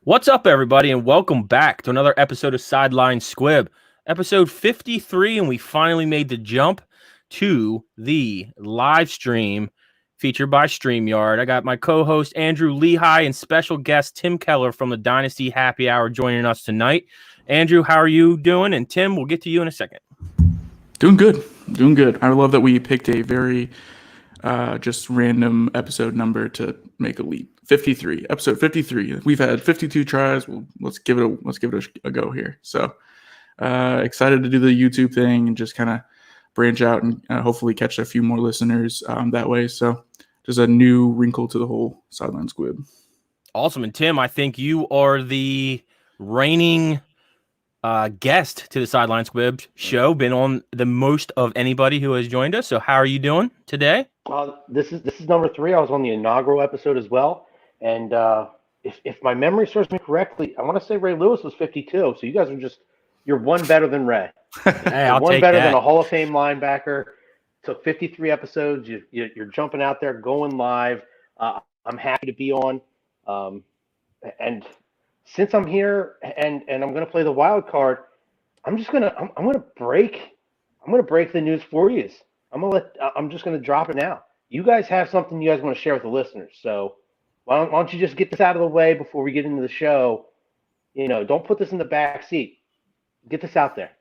What's up, everybody, and welcome back to another episode of Sideline Squib, episode 53, and we finally made the jump to the live stream featured by StreamYard. I got my co-host Andrew Lehigh and special guest Tim Keller from the Dynasty Happy Hour joining us tonight. Andrew, how are you doing? And Tim, we'll get to you in a second. Doing good. I love that we picked a very just random episode number to make a leap. 53, episode 53. We've had 52 tries. Well, let's give it a go here. So excited to do the YouTube thing and just kind of branch out and hopefully catch a few more listeners that way. So just a new wrinkle to the whole Sideline Squib. Awesome. And Tim, I think you are the reigning guest to the Sideline Squib show. Been on the most of anybody who has joined us. So how are you doing today? This is number 3. I was on the inaugural episode as well, and if my memory serves me correctly, I want to say Ray Lewis was 52. So you guys you're one better than Ray. Hey, I'll one take better that. than a Hall of Fame linebacker. Took 53 episodes. You're jumping out there, going live. I'm happy to be on, and since I'm here and I'm going to play the wild card, I'm going to break the news for you. I'm just going to drop it now. You guys have something you guys want to share with the listeners. So why don't you just get this out of the way before we get into the show? Don't put this in the back seat. Get this out there.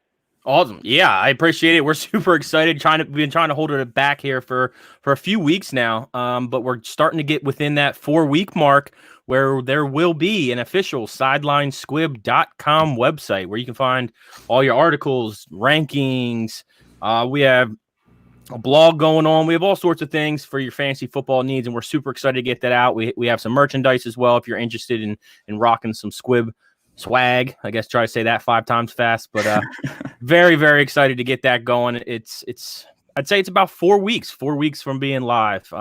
Awesome. Yeah, I appreciate it. We're super excited. We've been trying to hold it back here for a few weeks now. But we're starting to get within that 4-week mark where there will be an official sidelinesquib.com website where you can find all your articles, rankings. We have a blog going on. We have all sorts of things for your fantasy football needs, and we're super excited to get that out. We have some merchandise as well if you're interested in rocking some Squib swag. I guess try to say that 5 times fast, but very, very excited to get that going. I'd say it's about 4 weeks from being live.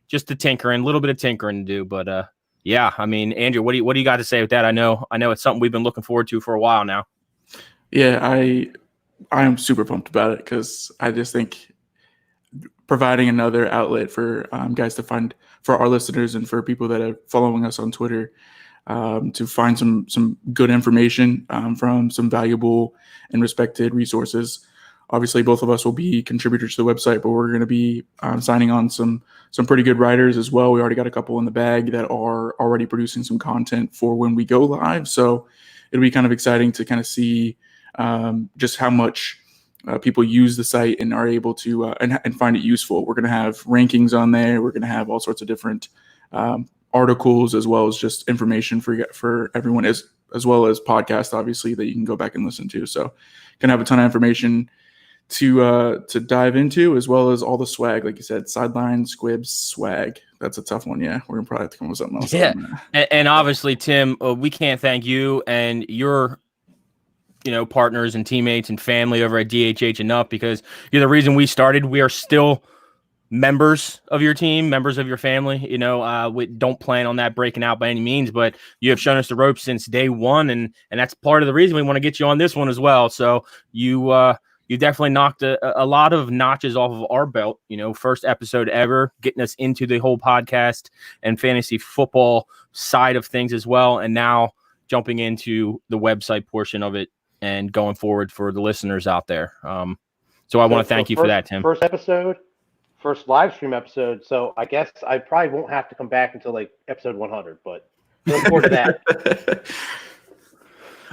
Just a little bit of tinkering to do, but yeah, I mean, Andrew, what do you got to say with that? I know it's something we've been looking forward to for a while now. Yeah, I am super pumped about it because I just think providing another outlet for guys to find, for our listeners and for people that are following us on Twitter, to find some good information from some valuable and respected resources. Obviously, both of us will be contributors to the website, but we're going to be signing on some pretty good writers as well. We already got a couple in the bag that are already producing some content for when we go live. So it'll be kind of exciting to kind of see just how much people use the site and are able to and find it useful. We're going to have rankings on there. We're going to have all sorts of different articles as well as just information for everyone, as well as podcasts, obviously, that you can go back and listen to. So going to have a ton of information to dive into, as well as all the swag, like you said, Sideline Squib swag. That's a tough one. Yeah, we're gonna probably have to come up with something else. Yeah, and obviously, Tim, we can't thank you and your partners and teammates and family over at DHH enough, because you're the reason we started. We are still members of your team, members of your family. We don't plan on that breaking out by any means, but you have shown us the ropes since day one, and that's part of the reason we want to get you on this one as well. So you definitely knocked a lot of notches off of our belt. First episode ever, getting us into the whole podcast and fantasy football side of things as well, and now jumping into the website portion of it and going forward for the listeners out there. So I want to thank you for that, Tim. First live stream episode. So I guess I probably won't have to come back until like episode 100, but look forward to that.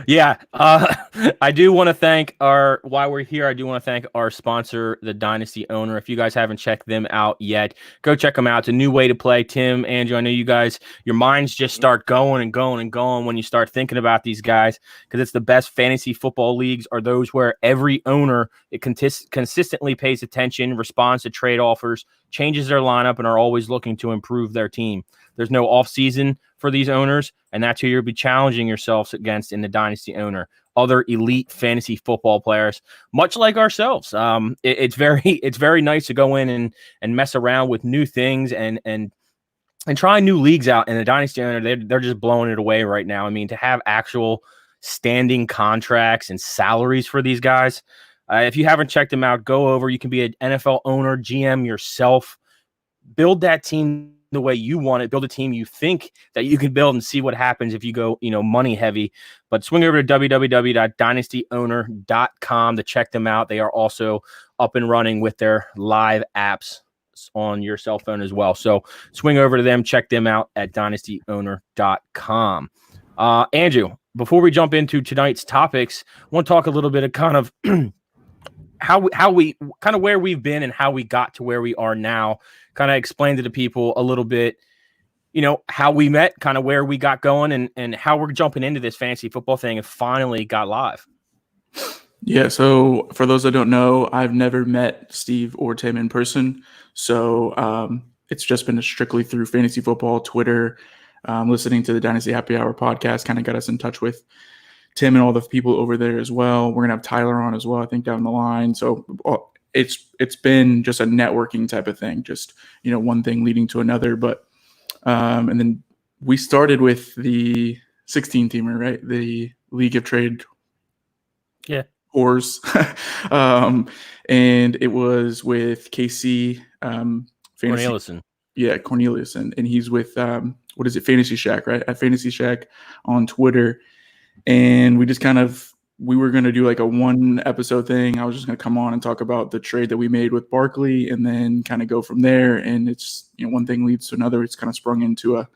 Yeah, I do want to thank while we're here, I do want to thank our sponsor, the Dynasty Owner. If you guys haven't checked them out yet, go check them out. It's a new way to play. Tim, Andrew, I know you guys, your minds just start going and going and going when you start thinking about these guys, because it's the best fantasy football leagues are those where every owner consistently pays attention, responds to trade offers, changes their lineup, and are always looking to improve their team. There's no off season for these owners, and that's who you'll be challenging yourselves against in the Dynasty Owner. Other elite fantasy football players, much like ourselves. It's very nice to go in and mess around with new things and try new leagues out. And the Dynasty Owner, they're just blowing it away right now. I mean, to have actual standing contracts and salaries for these guys. If you haven't checked them out, go over. You can be an NFL owner, GM yourself. Build that team the way you want it, build a team you think that you can build, and see what happens if you go, money heavy. But swing over to www.dynastyowner.com to check them out. They are also up and running with their live apps on your cell phone as well. So swing over to them, check them out at dynastyowner.com. Andrew, before we jump into tonight's topics, I want to talk a little bit of kind of how we kind of where we've been and how we got to where we are now. Kind of explain to the people a little bit, how we met, kind of where we got going, and how we're jumping into this fantasy football thing and finally got live. Yeah, so for those that don't know, I've never met Steve or Tim in person. So it's just been strictly through fantasy football, Twitter, listening to the Dynasty Happy Hour podcast kind of got us in touch with Tim and all the people over there as well. We're going to have Tyler on as well, I think, down the line. So it's been just a networking type of thing, just, one thing leading to another. But and then we started with the 16-teamer, right? The League of Trade. Yeah. Whores. And it was with KC Corneliuson. Yeah, Corneliuson. And he's with Fantasy Shack, right? At Fantasy Shack on Twitter. And we just we were going to do like a 1 episode thing. I was just going to come on and talk about the trade that we made with Barkley and then kind of go from there. And it's, one thing leads to another. It's kind of sprung into a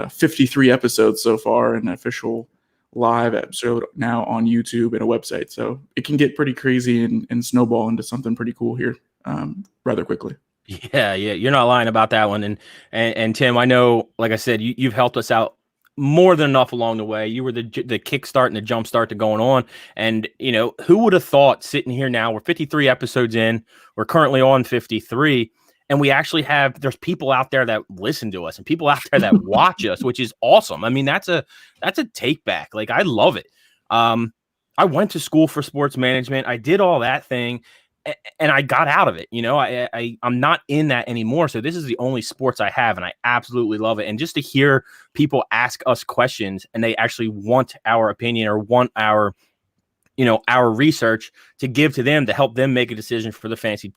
53 episodes so far, an official live episode now on YouTube and a website. So it can get pretty crazy and snowball into something pretty cool here rather quickly. Yeah. You're not lying about that one. And Tim, I know, like I said, you've helped us out more than enough along the way. You were the kickstart and the jump start to going on. And, who would have thought sitting here now, we're 53 episodes in, we're currently on 53. And we actually there's people out there that listen to us and people out there that watch us, which is awesome. I mean, that's a take back. Like, I love it. I went to school for sports management. I did all that thing and I got out of it. I'm not in that anymore. So this is the only sports I have and I absolutely love it. And just to hear people ask us questions and they actually want our opinion or want our research to give to them to help them make a decision for the fantasy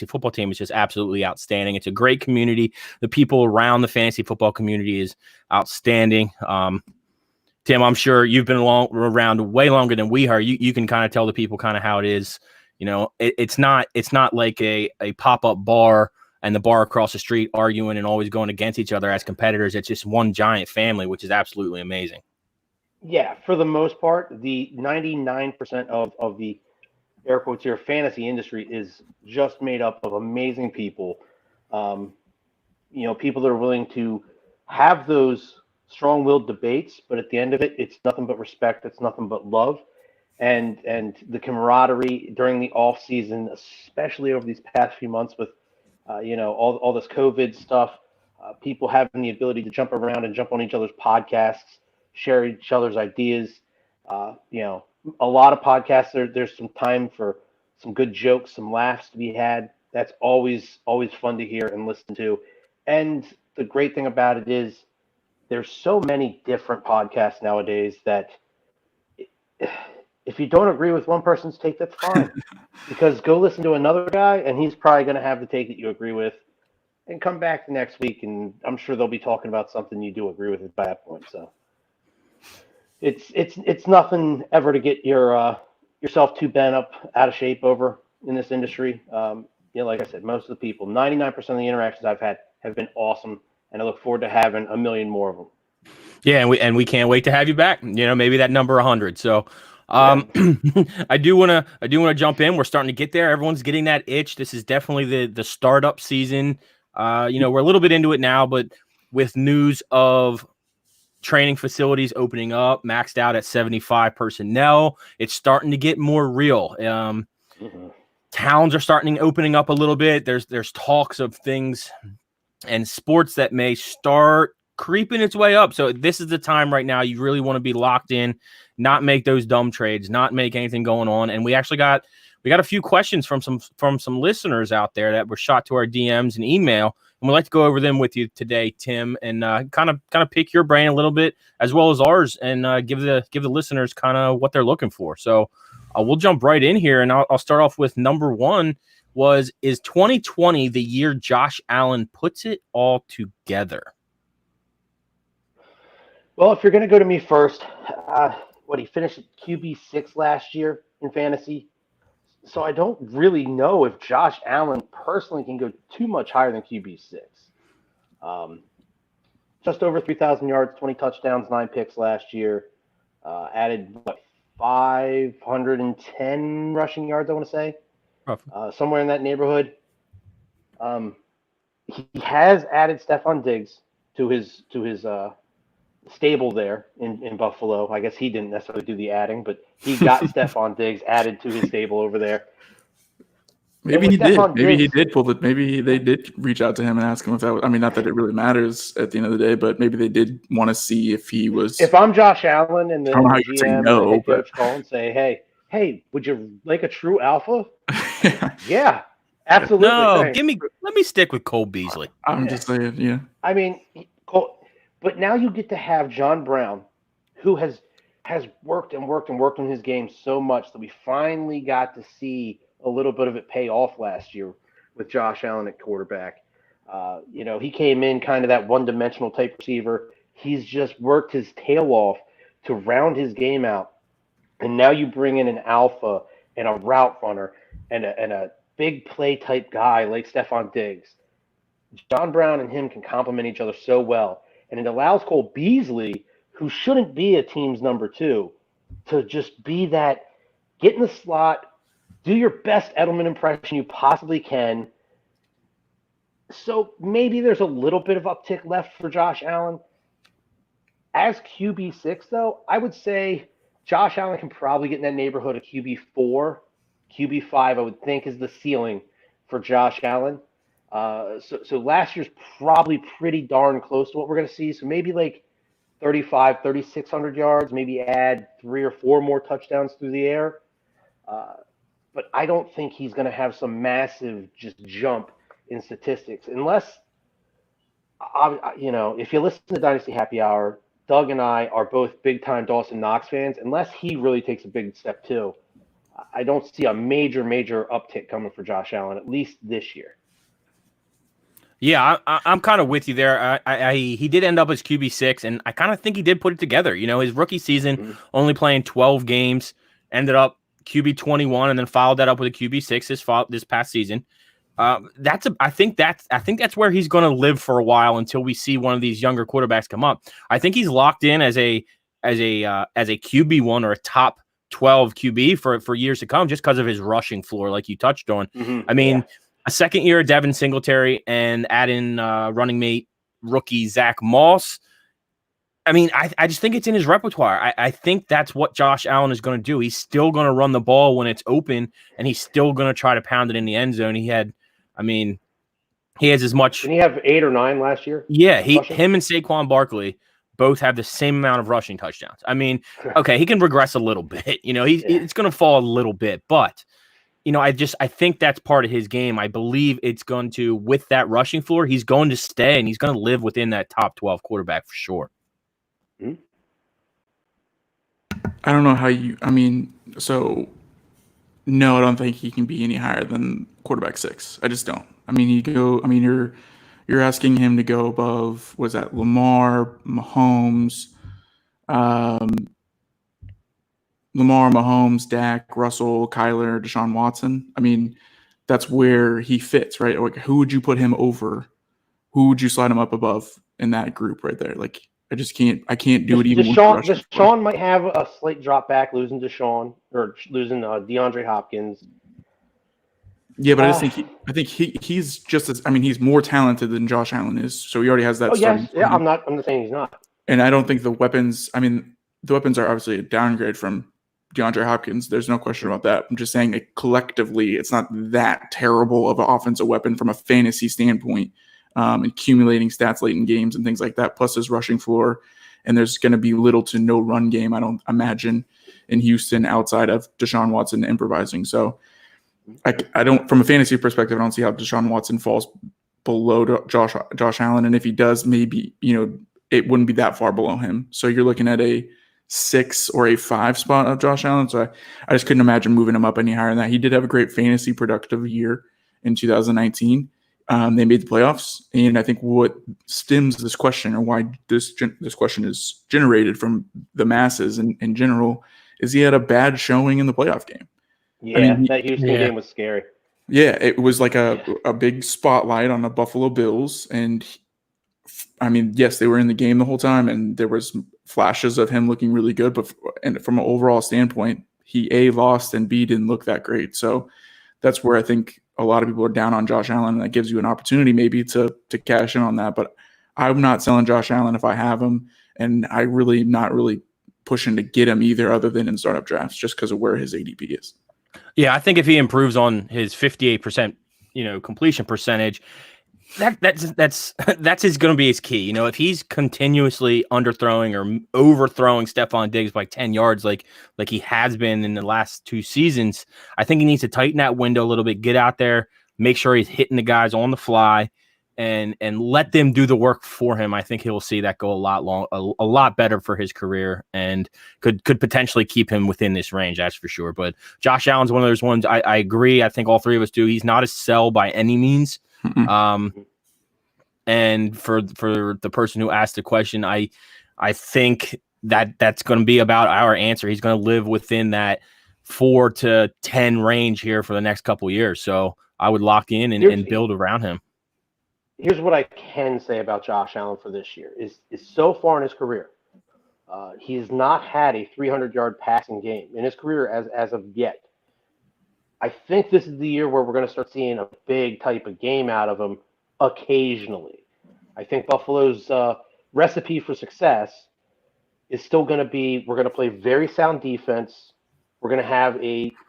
football team is just absolutely outstanding. It's a great community. The people around the fantasy football community is outstanding. Tim, I'm sure you've been around way longer than we are. You can kind of tell the people kind of how it is. It's not like a pop-up bar and the bar across the street arguing and always going against each other as competitors. It's just one giant family, which is absolutely amazing. Yeah, for the most part, the 99% of the air quotes here fantasy industry is just made up of amazing people. People that are willing to have those strong-willed debates, but at the end of it, it's nothing but respect. It's nothing but love, and the camaraderie during the off season, especially over these past few months with all this COVID stuff. People having the ability to jump around and jump on each other's podcasts, share each other's ideas. A lot of podcasts, there's some time for some good jokes, some laughs to be had. That's always fun to hear and listen to. And the great thing about it is there's so many different podcasts nowadays that if you don't agree with one person's take, that's fine. Because go listen to another guy and he's probably going to have the take that you agree with, and come back the next week and I'm sure they'll be talking about something you do agree with by that point. So it's nothing ever to get yourself too bent up out of shape over in this industry. Like I said, most of the people, 99% of the interactions I've had have been awesome, and I look forward to having a million more of them. Yeah, and we can't wait to have you back. Maybe that number 100. So I do want to jump in. We're starting to get there. Everyone's getting that itch. This is definitely the startup season. We're a little bit into it now, but with news of training facilities opening up, maxed out at 75 personnel, it's starting to get more real. Towns are opening up a little bit. There's talks of things and sports that may start creeping its way up. So this is the time right now you really want to be locked in, not make those dumb trades, not make anything going on. And we actually got a few questions from some listeners out there that were shot to our DMs and email. And we'd like to go over them with you today, Tim, and kind of pick your brain a little bit as well as ours, and give the listeners kind of what they're looking for. So we'll jump right in here, and I'll start off with number one. is 2020 the year Josh Allen puts it all together? Well, if you're going to go to me first, he finished at QB6 last year in fantasy. So I don't really know if Josh Allen personally can go too much higher than QB6. Just over 3,000 yards, 20 touchdowns, 9 picks last year. Added 510 rushing yards, I want to say, somewhere in that neighborhood. He has added Stephon Diggs to his stable there in Buffalo. I guess he didn't necessarily do the adding, but he got Stephon Diggs added to his stable over there. Maybe he did. Maybe he did pull it. Maybe they did reach out to him and ask him if that was, I mean, not that it really matters at the end of the day, but maybe they did want to see if he was. If I'm Josh Allen and the GM no, and the head coach call and say, hey, would you like a true alpha? Yeah, absolutely. No, let me stick with Cole Beasley. I'm just saying, yeah. I mean, but now you get to have John Brown, who has worked on his game so much that we finally got to see a little bit of it pay off last year with Josh Allen at quarterback. He came in kind of that one-dimensional type receiver. He's just worked his tail off to round his game out. And now you bring in an alpha and a route runner and a big play type guy like Stephon Diggs. John Brown and him can complement each other so well. And it allows Cole Beasley, who shouldn't be a team's number 2, to just be that, get in the slot, do your best Edelman impression you possibly can. So maybe there's a little bit of uptick left for Josh Allen. As QB6, though, I would say Josh Allen can probably get in that neighborhood of QB4. QB5, I would think, is the ceiling for Josh Allen. So last year's probably pretty darn close to what we're going to see. So maybe like 3,600 yards, maybe add 3 or 4 more touchdowns through the air. But I don't think he's going to have some massive just jump in statistics unless, if you listen to Dynasty Happy Hour, Doug and I are both big-time Dawson Knox fans. Unless he really takes a big step too, I don't see a major uptick coming for Josh Allen, at least this year. Yeah, I'm kind of with you there. He did end up as QB6, and I kind of think he did put it together. His rookie season, only playing 12 games, ended up QB 21, and then followed that up with a QB6 this past season. I think that's where he's going to live for a while until we see one of these younger quarterbacks come up. I think he's locked in as a QB1 or a top 12 QB for years to come, just because of his rushing floor, like you touched on. I mean, a second year of Devin Singletary and add in running mate rookie Zach Moss. I mean, I just think it's in his repertoire. I think that's what Josh Allen is going to do. He's still going to run the ball when it's open, and he's still going to try to pound it in the end zone. He has as much. Didn't he have 8 or 9 last year? Yeah, him and Saquon Barkley both have the same amount of rushing touchdowns. I mean, okay, he can regress a little bit. It's going to fall a little bit, but I think that's part of his game. I believe it's going to, with that rushing floor, he's going to stay and he's going to live within that top 12 quarterback for sure. I don't know how no, I don't think he can be any higher than quarterback 6. I just don't. I mean, you're asking him to go above, was that Lamar, Mahomes, Dak, Russell, Kyler, Deshaun Watson. I mean, that's where he fits, right? Like, who would you put him over? Who would you slide him up above in that group right there? Like, I can't do it even. Deshaun might have a slight drop back, losing Deshaun or losing DeAndre Hopkins. Yeah, but I think he's just as, he's more talented than Josh Allen is. So he already has that. Oh yes, yeah. I'm not saying he's not. And I don't think the weapons. The weapons are obviously a downgrade from DeAndre Hopkins. There's no question about that. I'm just saying, like, collectively, it's not that terrible of an offensive weapon from a fantasy standpoint. Accumulating stats late in games and things like that, plus his rushing floor. And there's going to be little to no run game, I don't imagine, in Houston outside of Deshaun Watson improvising. So I don't, from a fantasy perspective, I don't see how Deshaun Watson falls below Josh Allen. And if he does, maybe, it wouldn't be that far below him. So you're looking at a 6 or a 5 spot of Josh Allen. So I just couldn't imagine moving him up any higher than that. He did have a great fantasy productive year. in 2019. They made the playoffs, and I think what stems this question, or why this question is generated from the masses in general, is he had a bad showing in the playoff game. Yeah, I mean, that Houston game was scary. Yeah, it was like a big spotlight on the Buffalo Bills, and I mean, yes, they were in the game the whole time, and there was flashes of him looking really good, but from an overall standpoint, he A, lost, and B, didn't look that great. So that's where I think a lot of people are down on Josh Allen, and that gives you an opportunity maybe to cash in on that. But I'm not selling Josh Allen if I have him, and I really not really pushing to get him either, other than in startup drafts, just because of where his ADP is. Yeah, I think if he improves on his 58%, completion percentage, that's going to be his key. If he's continuously underthrowing or overthrowing Stephon Diggs by 10 yards like he has been in the last 2 seasons, I think he needs to tighten that window a little bit, get out there, make sure he's hitting the guys on the fly, and let them do the work for him. I think he'll see that go a lot better for his career, and could potentially keep him within this range. That's for sure. But Josh Allen's one of those ones. I agree. I think all three of us do. He's not a sell by any means. And for the person who asked the question, I think that's going to be about our answer. He's going to live within that 4 to 10 range here for the next couple of years. So I would lock in and build around him. Here's what I can say about Josh Allen for this year is so far in his career, he has not had a 300-yard passing game in his career as of yet. I think this is the year where we're going to start seeing a big type of game out of him occasionally. I think Buffalo's recipe for success is still going to be, we're going to play very sound defense. We're going to have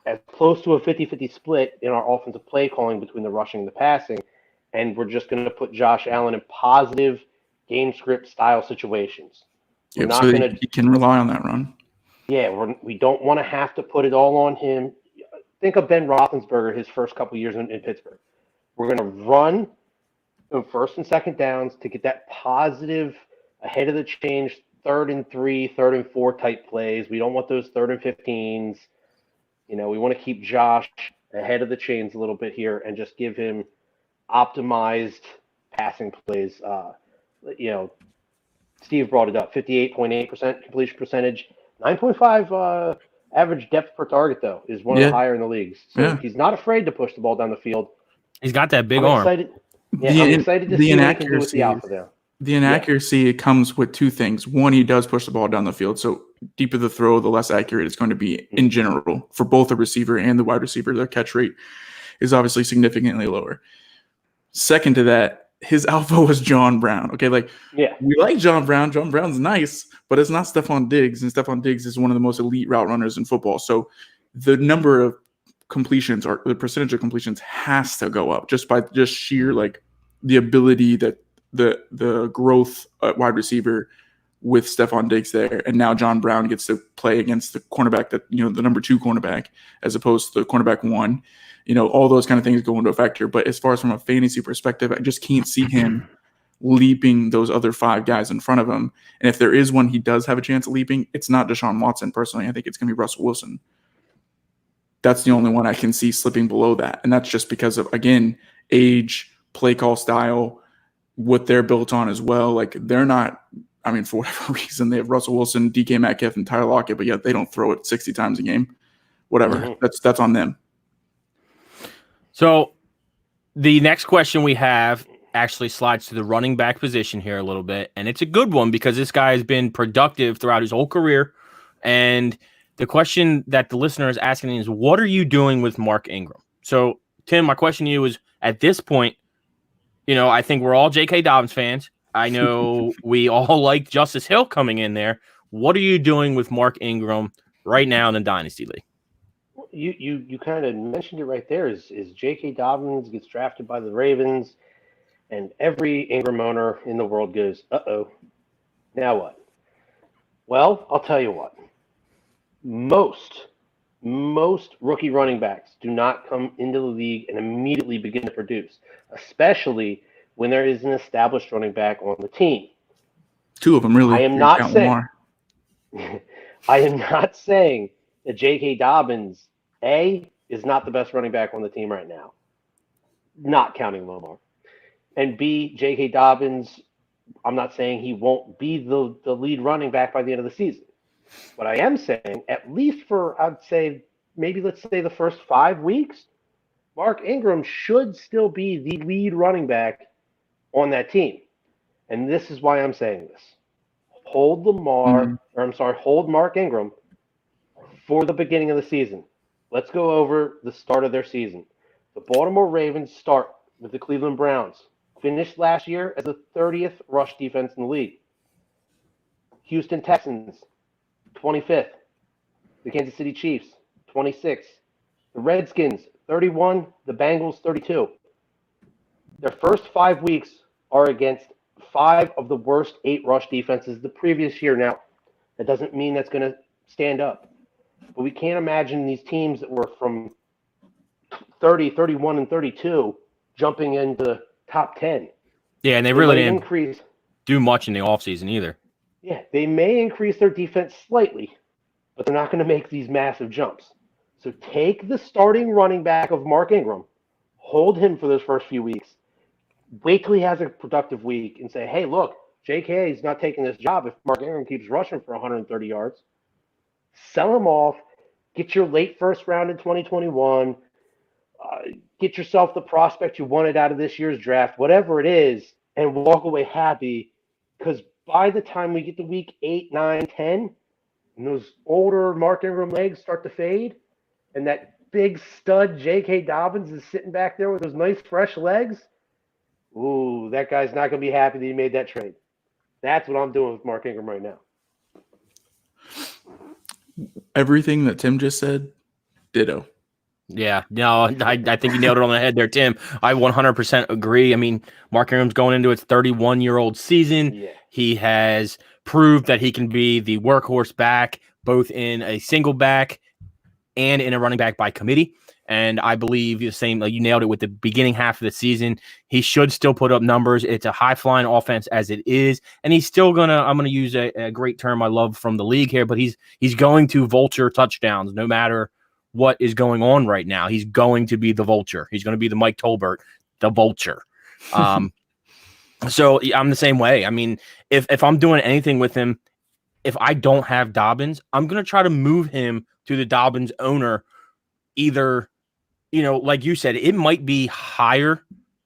as close to a 50-50 split in our offensive play calling between the rushing and the passing. And we're just going to put Josh Allen in positive game script style situations. Yep, so he can rely on that run. Yeah, we don't want to have to put it all on him. Think of Ben Roethlisberger his first couple years in Pittsburgh. We're going to run in first and second downs to get that positive ahead of the change, 3rd and 3, 3rd and 4 type plays. We don't want those 3rd and 15s. We want to keep Josh ahead of the chains a little bit here and just give him optimized passing plays. Steve brought it up, 58.8% completion percentage, 9.5 average depth per target, though, is one of the higher in the leagues. So he's not afraid to push the ball down the field. He's got that big arm. I'm excited to see what he can do with the alpha there. The inaccuracy comes with 2 things. One, he does push the ball down the field. So deeper the throw, the less accurate it's going to be in general for both the receiver and the wide receiver. Their catch rate is obviously significantly lower. Second to that, his alpha was John Brown. Okay, we like John Brown. John Brown's nice, but it's not Stephon Diggs, and Stephon Diggs is one of the most elite route runners in football. So the number of completions or the percentage of completions has to go up just by sheer the ability that the growth at wide receiver with Stephon Diggs there, and now John Brown gets to play against the cornerback that the number 2 cornerback as opposed to the cornerback 1. All those kind of things go into a factor. But as far as from a fantasy perspective, I just can't see him leaping those other 5 guys in front of him. And if there is one he does have a chance of leaping, it's not Deshaun Watson personally. I think it's going to be Russell Wilson. That's the only one I can see slipping below that. And that's just because of, again, age, play call style, what they're built on as well. They're not, for whatever reason, they have Russell Wilson, DK Metcalfe, and Tyler Lockett, but yet they don't throw it 60 times a game. Whatever. Mm-hmm. That's on them. So the next question we have actually slides to the running back position here a little bit, and it's a good one because this guy has been productive throughout his whole career. And the question that the listener is asking is, what are you doing with Mark Ingram? So, Tim, my question to you is, at this point, I think we're all J.K. Dobbins fans. I know we all like Justice Hill coming in there. What are you doing with Mark Ingram right now in the Dynasty League? You kind of mentioned it right there. Is J.K. Dobbins gets drafted by the Ravens, and every Ingram owner in the world goes, uh-oh, now what? Well, I'll tell you what. Most rookie running backs do not come into the league and immediately begin to produce, especially when there is an established running back on the team. 2 of them, really. I am not saying that J.K. Dobbins, A, is not the best running back on the team right now. not counting Lamar. And B, J.K. Dobbins, I'm not saying he won't be the lead running back by the end of the season. But I am saying, at least for, I'd say, maybe let's say the first 5 weeks, Mark Ingram should still be the lead running back on that team. And this is why I'm saying this. Hold Mark Ingram for the beginning of the season. Let's go over the start of their season. The Baltimore Ravens start with the Cleveland Browns. Finished last year as the 30th rush defense in the league. Houston Texans, 25th. The Kansas City Chiefs, 26th. The Redskins, 31. The Bengals, 32. Their first 5 weeks are against 5 of the worst 8 rush defenses the previous year. Now, that doesn't mean that's going to stand up. But we can't imagine these teams that were from 30, 31, and 32 jumping into top 10. Yeah, and they really didn't do much in the offseason either. Yeah, they may increase their defense slightly, but they're not going to make these massive jumps. So take the starting running back of Mark Ingram, hold him for those first few weeks, wait till he has a productive week and say, hey, look, J.K. is not taking this job if Mark Ingram keeps rushing for 130 yards. Sell him off, get your late first round in 2021, get yourself the prospect you wanted out of this year's draft, whatever it is, and walk away happy, because by the time we get to week 8, 9, 10, and those older Mark Ingram legs start to fade, and that big stud J.K. Dobbins is sitting back there with those nice fresh legs, ooh, that guy's not going to be happy that he made that trade. That's what I'm doing with Mark Ingram right now. Everything that Tim just said, ditto. Yeah, no, I think you nailed it on the head there, Tim. I 100% agree. I mean, Mark Ingram's going into his 31-year-old season. Yeah. He has proved that he can be the workhorse back, both in a single back and in a running back by committee. And I believe the same, like you nailed it with the beginning half of the season. He should still put up numbers. It's a high-flying offense as it is. And he's still going to, I'm going to use a great term I love from the league here, but he's going to vulture touchdowns no matter what is going on right now. He's going to be the vulture. He's going to be the Mike Tolbert, the vulture. So I'm the same way. I mean, if I'm doing anything with him, if I don't have Dobbins, I'm going to try to move him to the Dobbins owner. Either, like you said, it might be higher.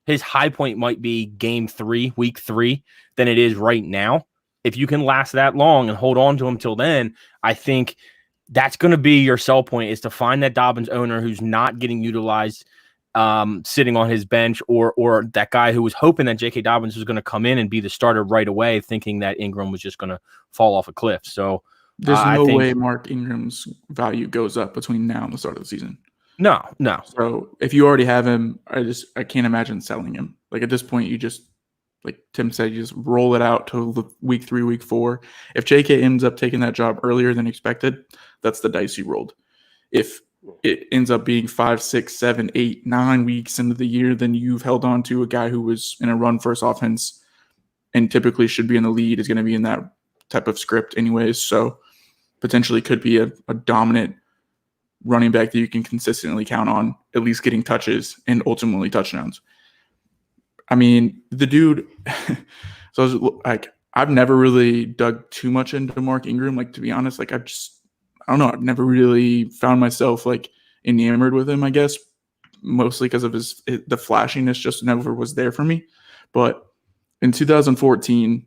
His high point might be game 3, week 3 than it is right now. If you can last that long and hold on to him till then, I think that's going to be your sell point, is to find that Dobbins owner who's not getting utilized, sitting on his bench, or that guy who was hoping that J.K. Dobbins was going to come in and be the starter right away, thinking that Ingram was just going to fall off a cliff. So there's no way Mark Ingram's value goes up between now and the start of the season. No. So if you already have him, I can't imagine selling him. Like at this point, you just, like Tim said, you just roll it out to week 3, week 4. If J.K. ends up taking that job earlier than expected, that's the dice you rolled. If it ends up being 5, 6, 7, 8, 9 weeks into the year, then you've held on to a guy who was in a run-first offense and typically should be in the lead, is going to be in that type of script anyways. So potentially could be a dominant running back that you can consistently count on, at least getting touches and ultimately touchdowns. I mean, the dude, so I was like, I've never really dug too much into Mark Ingram. Like, to be honest, like I don't know. I've never really found myself like enamored with him, I guess, mostly because of the flashiness just never was there for me. But in 2014,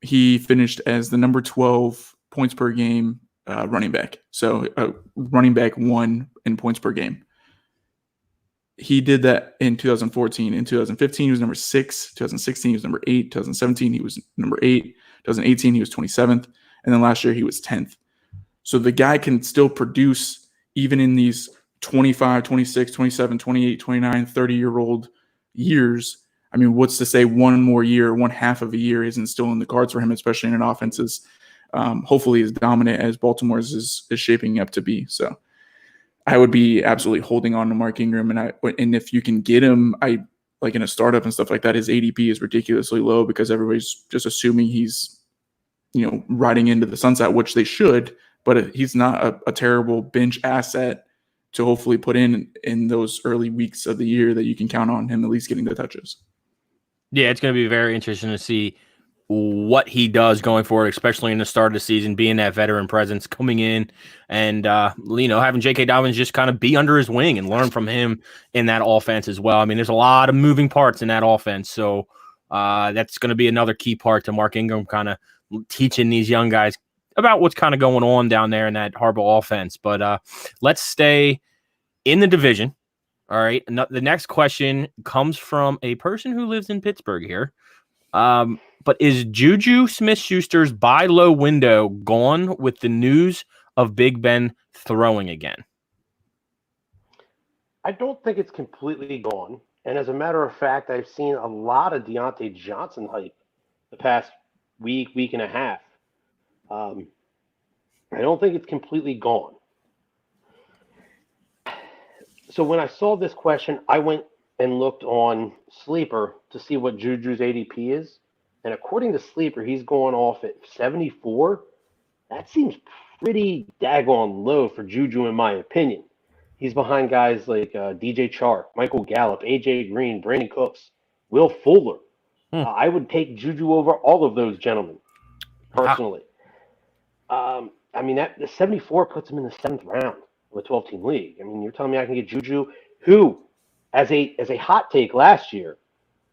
he finished as the number 12 points per game running back. So running back 1 in points per game. He did that in 2014. In 2015, he was number 6. 2016, he was number 8. 2017, he was number 8. 2018, he was 27th. And then last year, he was 10th. So the guy can still produce even in these 25, 26, 27, 28, 29, 30-year-old years. I mean, what's to say one more year, one half of a year isn't still in the cards for him, especially in an offense as hopefully as dominant as Baltimore's is shaping up to be. So I would be absolutely holding on to Mark Ingram, and if you can get him, like in a startup and stuff like that, his ADP is ridiculously low because everybody's just assuming he's, riding into the sunset, which they should, but he's not a terrible bench asset to hopefully put in those early weeks of the year that you can count on him at least getting the touches. Yeah, it's going to be very interesting to see what he does going forward, especially in the start of the season, being that veteran presence coming in and, having J.K. Dobbins just kind of be under his wing and learn from him in that offense as well. I mean, there's a lot of moving parts in that offense. So that's going to be another key part to Mark Ingram kind of teaching these young guys about what's kind of going on down there in that Harbaugh offense. But let's stay in the division. All right. The next question comes from a person who lives in Pittsburgh here. But is Juju Smith-Schuster's buy low window gone with the news of Big Ben throwing again? I don't think it's completely gone. And as a matter of fact, I've seen a lot of Deontay Johnson hype the past week and a half. I don't think it's completely gone. So when I saw this question, I went and looked on Sleeper to see what Juju's ADP is. And according to Sleeper, he's going off at 74. That seems pretty daggone low for Juju, in my opinion. He's behind guys like DJ Chark, Michael Gallup, AJ Green, Brandon Cooks, Will Fuller. I would take Juju over all of those gentlemen, personally. I mean, the 74 puts him in the 7th round of a 12-team league. I mean, you're telling me I can get Juju, who, as a hot take last year,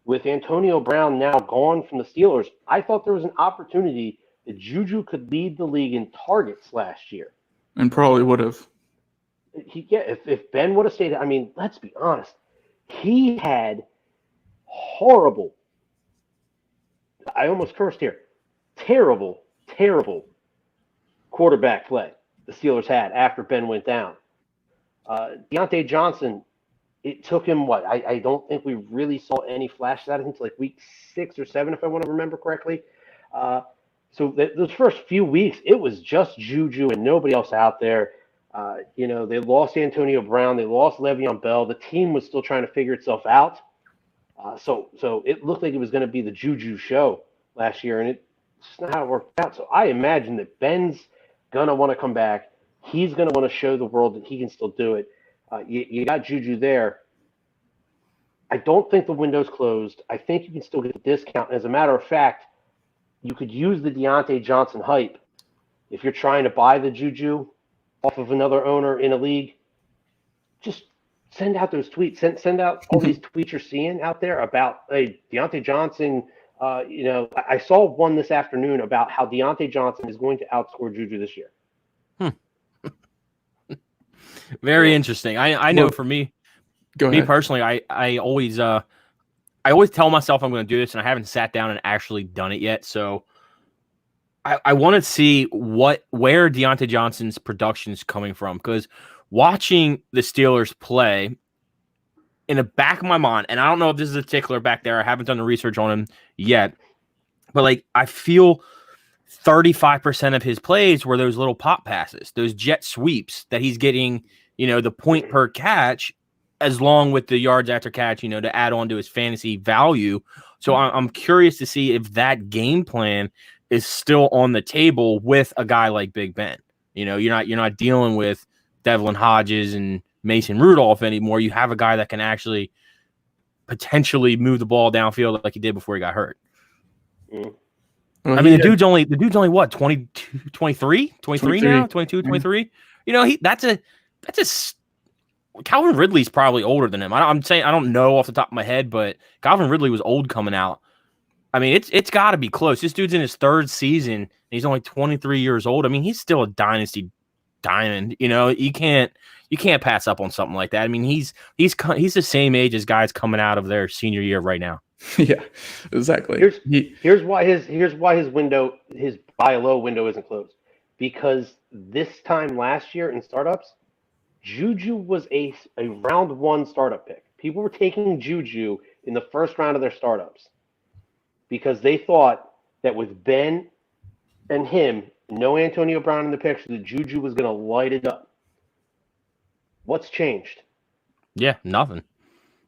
with Antonio Brown now gone from the Steelers, I thought there was an opportunity that Juju could lead the league in targets last year. And probably would have. If Ben would have stayed, I mean, let's be honest. He had horrible, I almost cursed here, terrible quarterback play the Steelers had after Ben went down. Deontay Johnson, it took him what? I don't think we really saw any flashes out of him until like week 6 or 7, if I want to remember correctly. So those first few weeks, it was just Juju and nobody else out there. They lost Antonio Brown. They lost Le'Veon Bell. The team was still trying to figure itself out. So it looked like it was going to be the Juju show last year, and it's not how it worked out. So I imagine that Ben's going to want to come back. He's going to want to show the world that he can still do it. You got Juju there. I don't think the window's closed. I think you can still get the discount. As a matter of fact, you could use the Deontay Johnson hype if you're trying to buy the Juju off of another owner in a league. Just send out those tweets. Send out all these tweets you're seeing out there about, hey, Deontay Johnson. I saw one this afternoon about how Deontay Johnson is going to outscore Juju this year. Very interesting. I know for me, personally, I always tell myself I'm going to do this, and I haven't sat down and actually done it yet. So I want to see where Deontay Johnson's production is coming from, because watching the Steelers play, in the back of my mind, and I don't know if this is a tickler back there, I haven't done the research on him yet, but I feel 35% of his plays were those little pop passes, those jet sweeps that he's getting, the point per catch, as long with the yards after catch, to add on to his fantasy value. So I'm curious to see if that game plan is still on the table with a guy like Big Ben. You're not dealing with Devlin Hodges and Mason Rudolph anymore. You have a guy that can actually potentially move the ball downfield like he did before he got hurt. Well, the dude's only what, 22, 23 now, 22, 23. Calvin Ridley's probably older than him. I'm saying, I don't know off the top of my head, but Calvin Ridley was old coming out. I mean, it's got to be close. This dude's in his 3rd season, and he's only 23 years old. I mean, he's still a dynasty diamond. You can't pass up on something like that. I mean, he's the same age as guys coming out of their senior year right now. Yeah, exactly. Here's why his window, his buy low window, isn't closed. Because this time last year in startups, Juju was a round 1 startup pick. People were taking Juju in the 1st round of their startups because they thought that with Ben and him, no Antonio Brown in the picture, that Juju was going to light it up. What's changed? Yeah, nothing.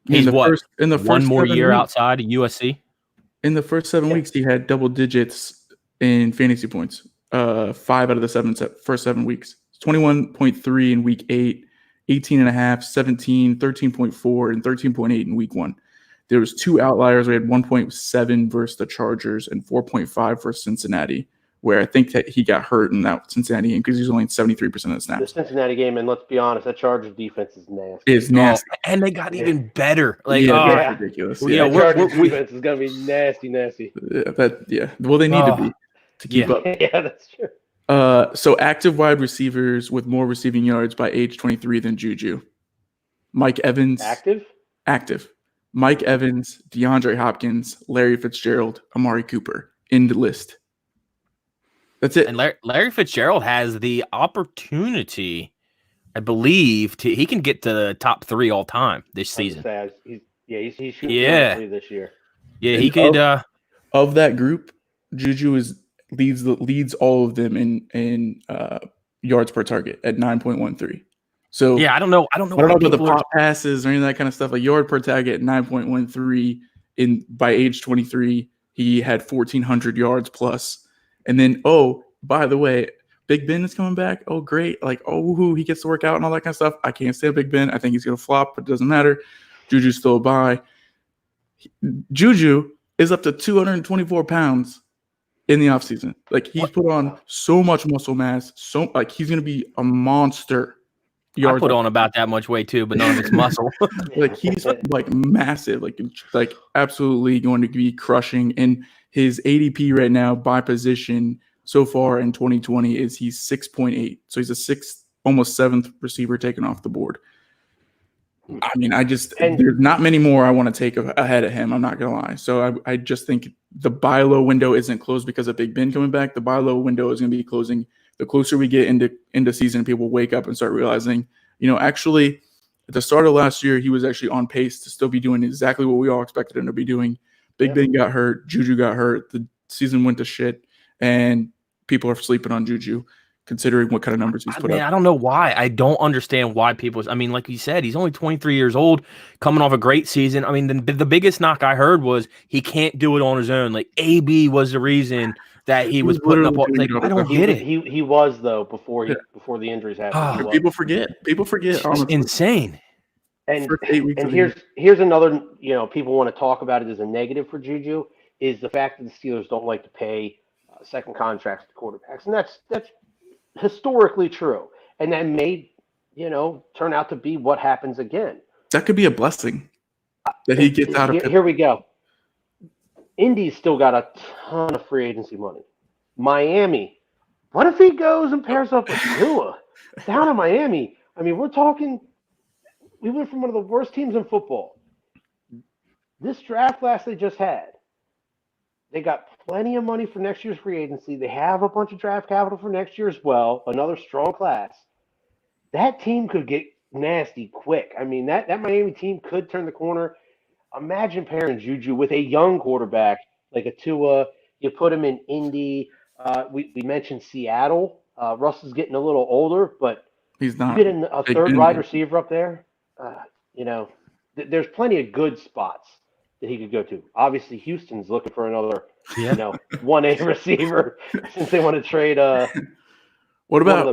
He's one more year outside of USC. In the first 7 weeks, he had double digits in fantasy points. 5 out of the first 7 weeks. 21.3 in week 8, 18.5, 17, 13.4, and 13.8 in week 1. There was 2 outliers. We had 1.7 versus the Chargers and 4.5 versus Cincinnati, where I think that he got hurt in that Cincinnati game because he's only 73% of the The snaps. Cincinnati game, and let's be honest, that Chargers defense is nasty. It's nasty. And they got even better. Like, That's ridiculous. Yeah, Yeah, Chargers defense is gonna be nasty. Well, they need to be to keep up. Yeah, that's true. So active wide receivers with more receiving yards by age 23 than Juju. Mike Evans. Active. Mike Evans, DeAndre Hopkins, Larry Fitzgerald, Amari Cooper. End list. That's it. And Larry Fitzgerald has the opportunity, I believe, he can get to the top 3 all time this season. He's shooting this year. Yeah, and he could. Of that group, Juju leads all of them in yards per target at 9.13. So yeah, I don't know. I don't know about the pop passes or any of that kind of stuff. Like yard per target at 9.13 by age 23, he had 1,400 yards plus. And then, by the way, Big Ben is coming back. Oh, great! Like, he gets to work out and all that kind of stuff. I can't stand Big Ben. I think he's gonna flop, but it doesn't matter. Juju's still a buy. Juju is up to 224 pounds in the offseason. Like, he's put on so much muscle mass. So, like, he's going to be a monster. I put on about that much weight, too, but none of it's muscle. Like, he's, like, massive. Like, absolutely going to be crushing. And his ADP right now by position so far in 2020 is he's 6.8. So he's a 6th, almost 7th receiver taken off the board. I mean, there's not many more I want to take ahead of him. I'm not going to lie. So I just think the buy low window isn't closed because of Big Ben coming back. The buy low window is going to be closing the closer we get into season. People wake up and start realizing, actually at the start of last year, he was actually on pace to still be doing exactly what we all expected him to be doing. Big Ben got hurt. Juju got hurt. The season went to shit, and people are sleeping on Juju, considering what kind of numbers he's put up. I don't know why. I don't understand why people. I mean, like you said, he's only 23 years old, coming off a great season. I mean, the biggest knock I heard was he can't do it on his own. Like AB was the reason that he was putting up. Like, I don't get it. He was though before the injuries happened. People forget. It's insane. And here's another. People want to talk about it as a negative for Juju is the fact that the Steelers don't like to pay second contracts to quarterbacks, and that's historically true, and that may turn out to be what happens again. That could be a blessing that he gets out of it. Here we go. Indy's still got a ton of free agency money. Miami, what if he goes and pairs up with Tua down in Miami? I mean, we're talking, we went from one of the worst teams in football. This draft class they just had, they got plenty of money for next year's free agency. They have a bunch of draft capital for next year as well. Another strong class. That team could get nasty quick. I mean, that Miami team could turn the corner. Imagine pairing Juju with a young quarterback like a Tua. You put him in Indy. We mentioned Seattle. Russ is getting a little older, but he's not. You get a third wide receiver up there. There's plenty of good spots that he could go to. Obviously, Houston's looking for another, 1A receiver since they want to trade. What about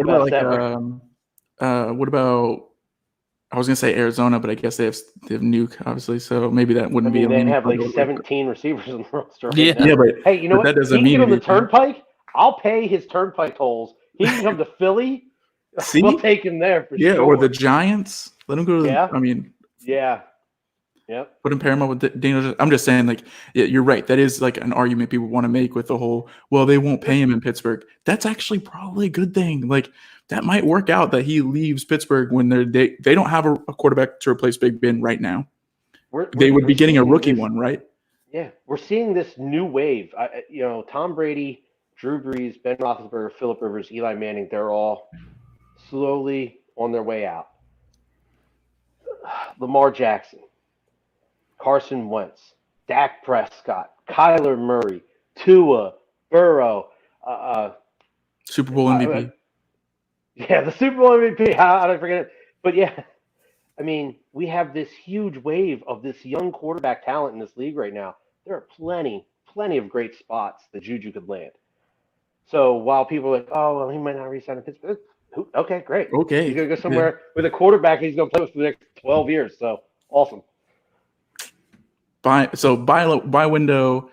I was gonna say Arizona, but I guess they have Nuke, obviously, so maybe that wouldn't be. They have like 17 receivers in the roster. Yeah, but hey, you know what? That doesn't he mean can get on the turnpike. I'll pay his turnpike tolls. He can come to Philly. See? We'll take him there for sure. Yeah, or the Giants. Let him go to. Yeah. I mean. Yeah. Yep. Put him pair him up with Daniel. I'm just saying, like, yeah, you're right. That is like an argument people want to make with the whole. Well, they won't pay him in Pittsburgh. That's actually probably a good thing. Like, that might work out that he leaves Pittsburgh when they don't have a quarterback to replace Big Ben right now. They would be getting a rookie one, right? Yeah, we're seeing this new wave. Tom Brady, Drew Brees, Ben Roethlisberger, Phillip Rivers, Eli Manning, they're all slowly on their way out. Lamar Jackson, Carson Wentz, Dak Prescott, Kyler Murray, Tua, Burrow. Super Bowl MVP. Yeah, the Super Bowl MVP. How did I forget it? But yeah, I mean, we have this huge wave of this young quarterback talent in this league right now. There are plenty of great spots that Juju could land. So while people are like, oh, well, he might not re-sign in Pittsburgh, Okay, great. Okay. He's going to go somewhere with a quarterback he's going to play with for the next 12 years. So awesome. Buy low window.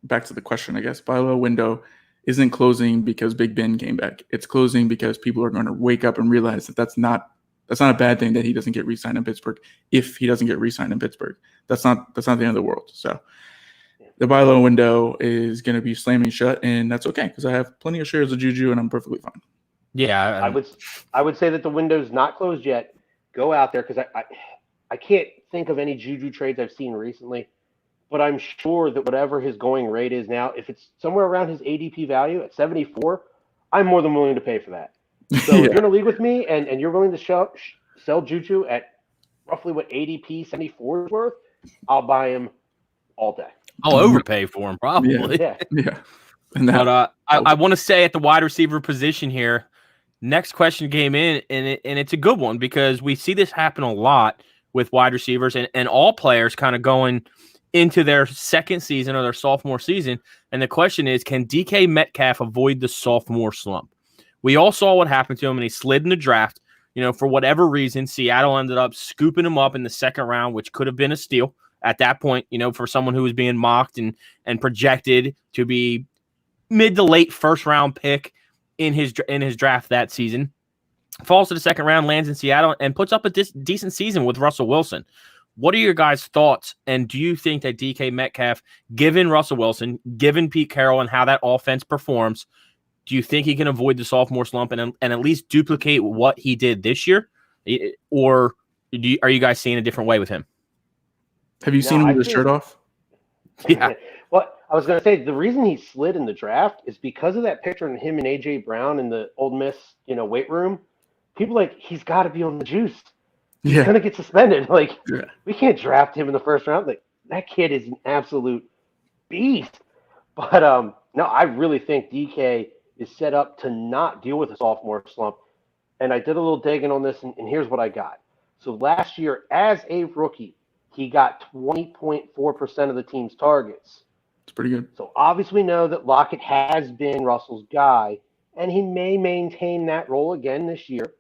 Back to the question, I guess. Buy low window isn't closing because Big Ben came back. It's closing because people are going to wake up and realize that that's not a bad thing that he doesn't get re-signed in Pittsburgh. If he doesn't get re-signed in Pittsburgh, that's not the end of the world. So the buy low window is going to be slamming shut, and that's okay because I have plenty of shares of Juju, and I'm perfectly fine. Yeah, I would say that the window's not closed yet. Go out there because I can't think of any Juju trades I've seen recently, but I'm sure that whatever his going rate is now, if it's somewhere around his ADP value at 74, I'm more than willing to pay for that. So if you're in a league with me and you're willing to sell Juju at roughly what ADP 74 is worth, I'll buy him all day. I'll overpay for him probably. Yeah. But I want to say at the wide receiver position here, next question came in, and it's a good one because we see this happen a lot with wide receivers and all players kind of going into their second season or their sophomore season. And the question is, can DK Metcalfe avoid the sophomore slump? We all saw what happened to him, and he slid in the draft. For whatever reason, Seattle ended up scooping him up in the second round, which could have been a steal at that point, for someone who was being mocked and projected to be mid to late first round pick in his draft that season. Falls to the second round, lands in Seattle, and puts up a decent season with Russell Wilson. What are your guys' thoughts? And do you think that DK Metcalfe, given Russell Wilson, given Pete Carroll and how that offense performs, do you think he can avoid the sophomore slump and at least duplicate what he did this year? Or are you guys seeing a different way with him? Have you seen him with his shirt off? Yeah. Well, I was going to say the reason he slid in the draft is because of that picture of him and A.J. Brown in the Ole Miss, weight room. People he's got to be on the juice. He's going to get suspended. We can't draft him in the first round. That kid is an absolute beast. But no, I really think DK is set up to not deal with a sophomore slump. And I did a little digging on this, and here's what I got. So last year, as a rookie, he got 20.4% of the team's targets. It's pretty good. So obviously we know that Lockett has been Russell's guy, and he may maintain that role again this year.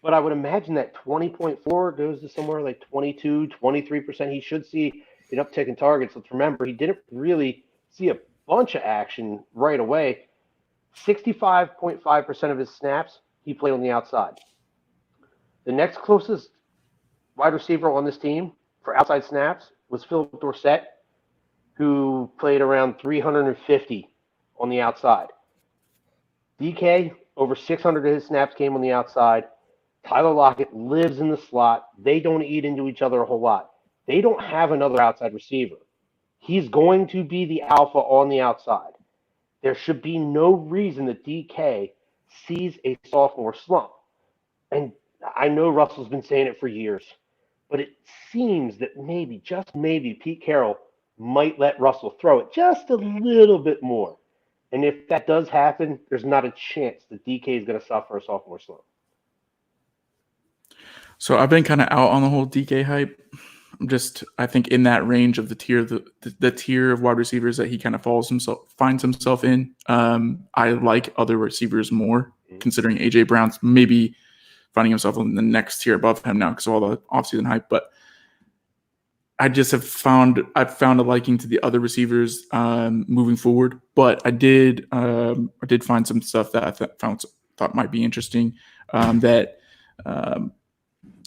But I would imagine that 20.4 goes to somewhere like 22, 23%. He should see an uptick in targets. Let's remember, he didn't really see a bunch of action right away. 65.5% of his snaps, he played on the outside. The next closest wide receiver on this team for outside snaps was Philip Dorsett, who played around 350 on the outside. DK, over 600 of his snaps came on the outside. Tyler Lockett lives in the slot. They don't eat into each other a whole lot. They don't have another outside receiver. He's going to be the alpha on the outside. There should be no reason that DK sees a sophomore slump. And I know Russell's been saying it for years, but it seems that maybe, just maybe, Pete Carroll might let Russell throw it just a little bit more. And if that does happen, there's not a chance that DK is going to suffer a sophomore slump. So I've been kind of out on the whole DK hype. I think in that range of the tier of wide receivers that he kind of finds himself in. I like other receivers more, considering AJ Brown's maybe finding himself in the next tier above him now because of all the offseason hype. But I've found a liking to the other receivers moving forward. But I did find some stuff that I thought might be interesting that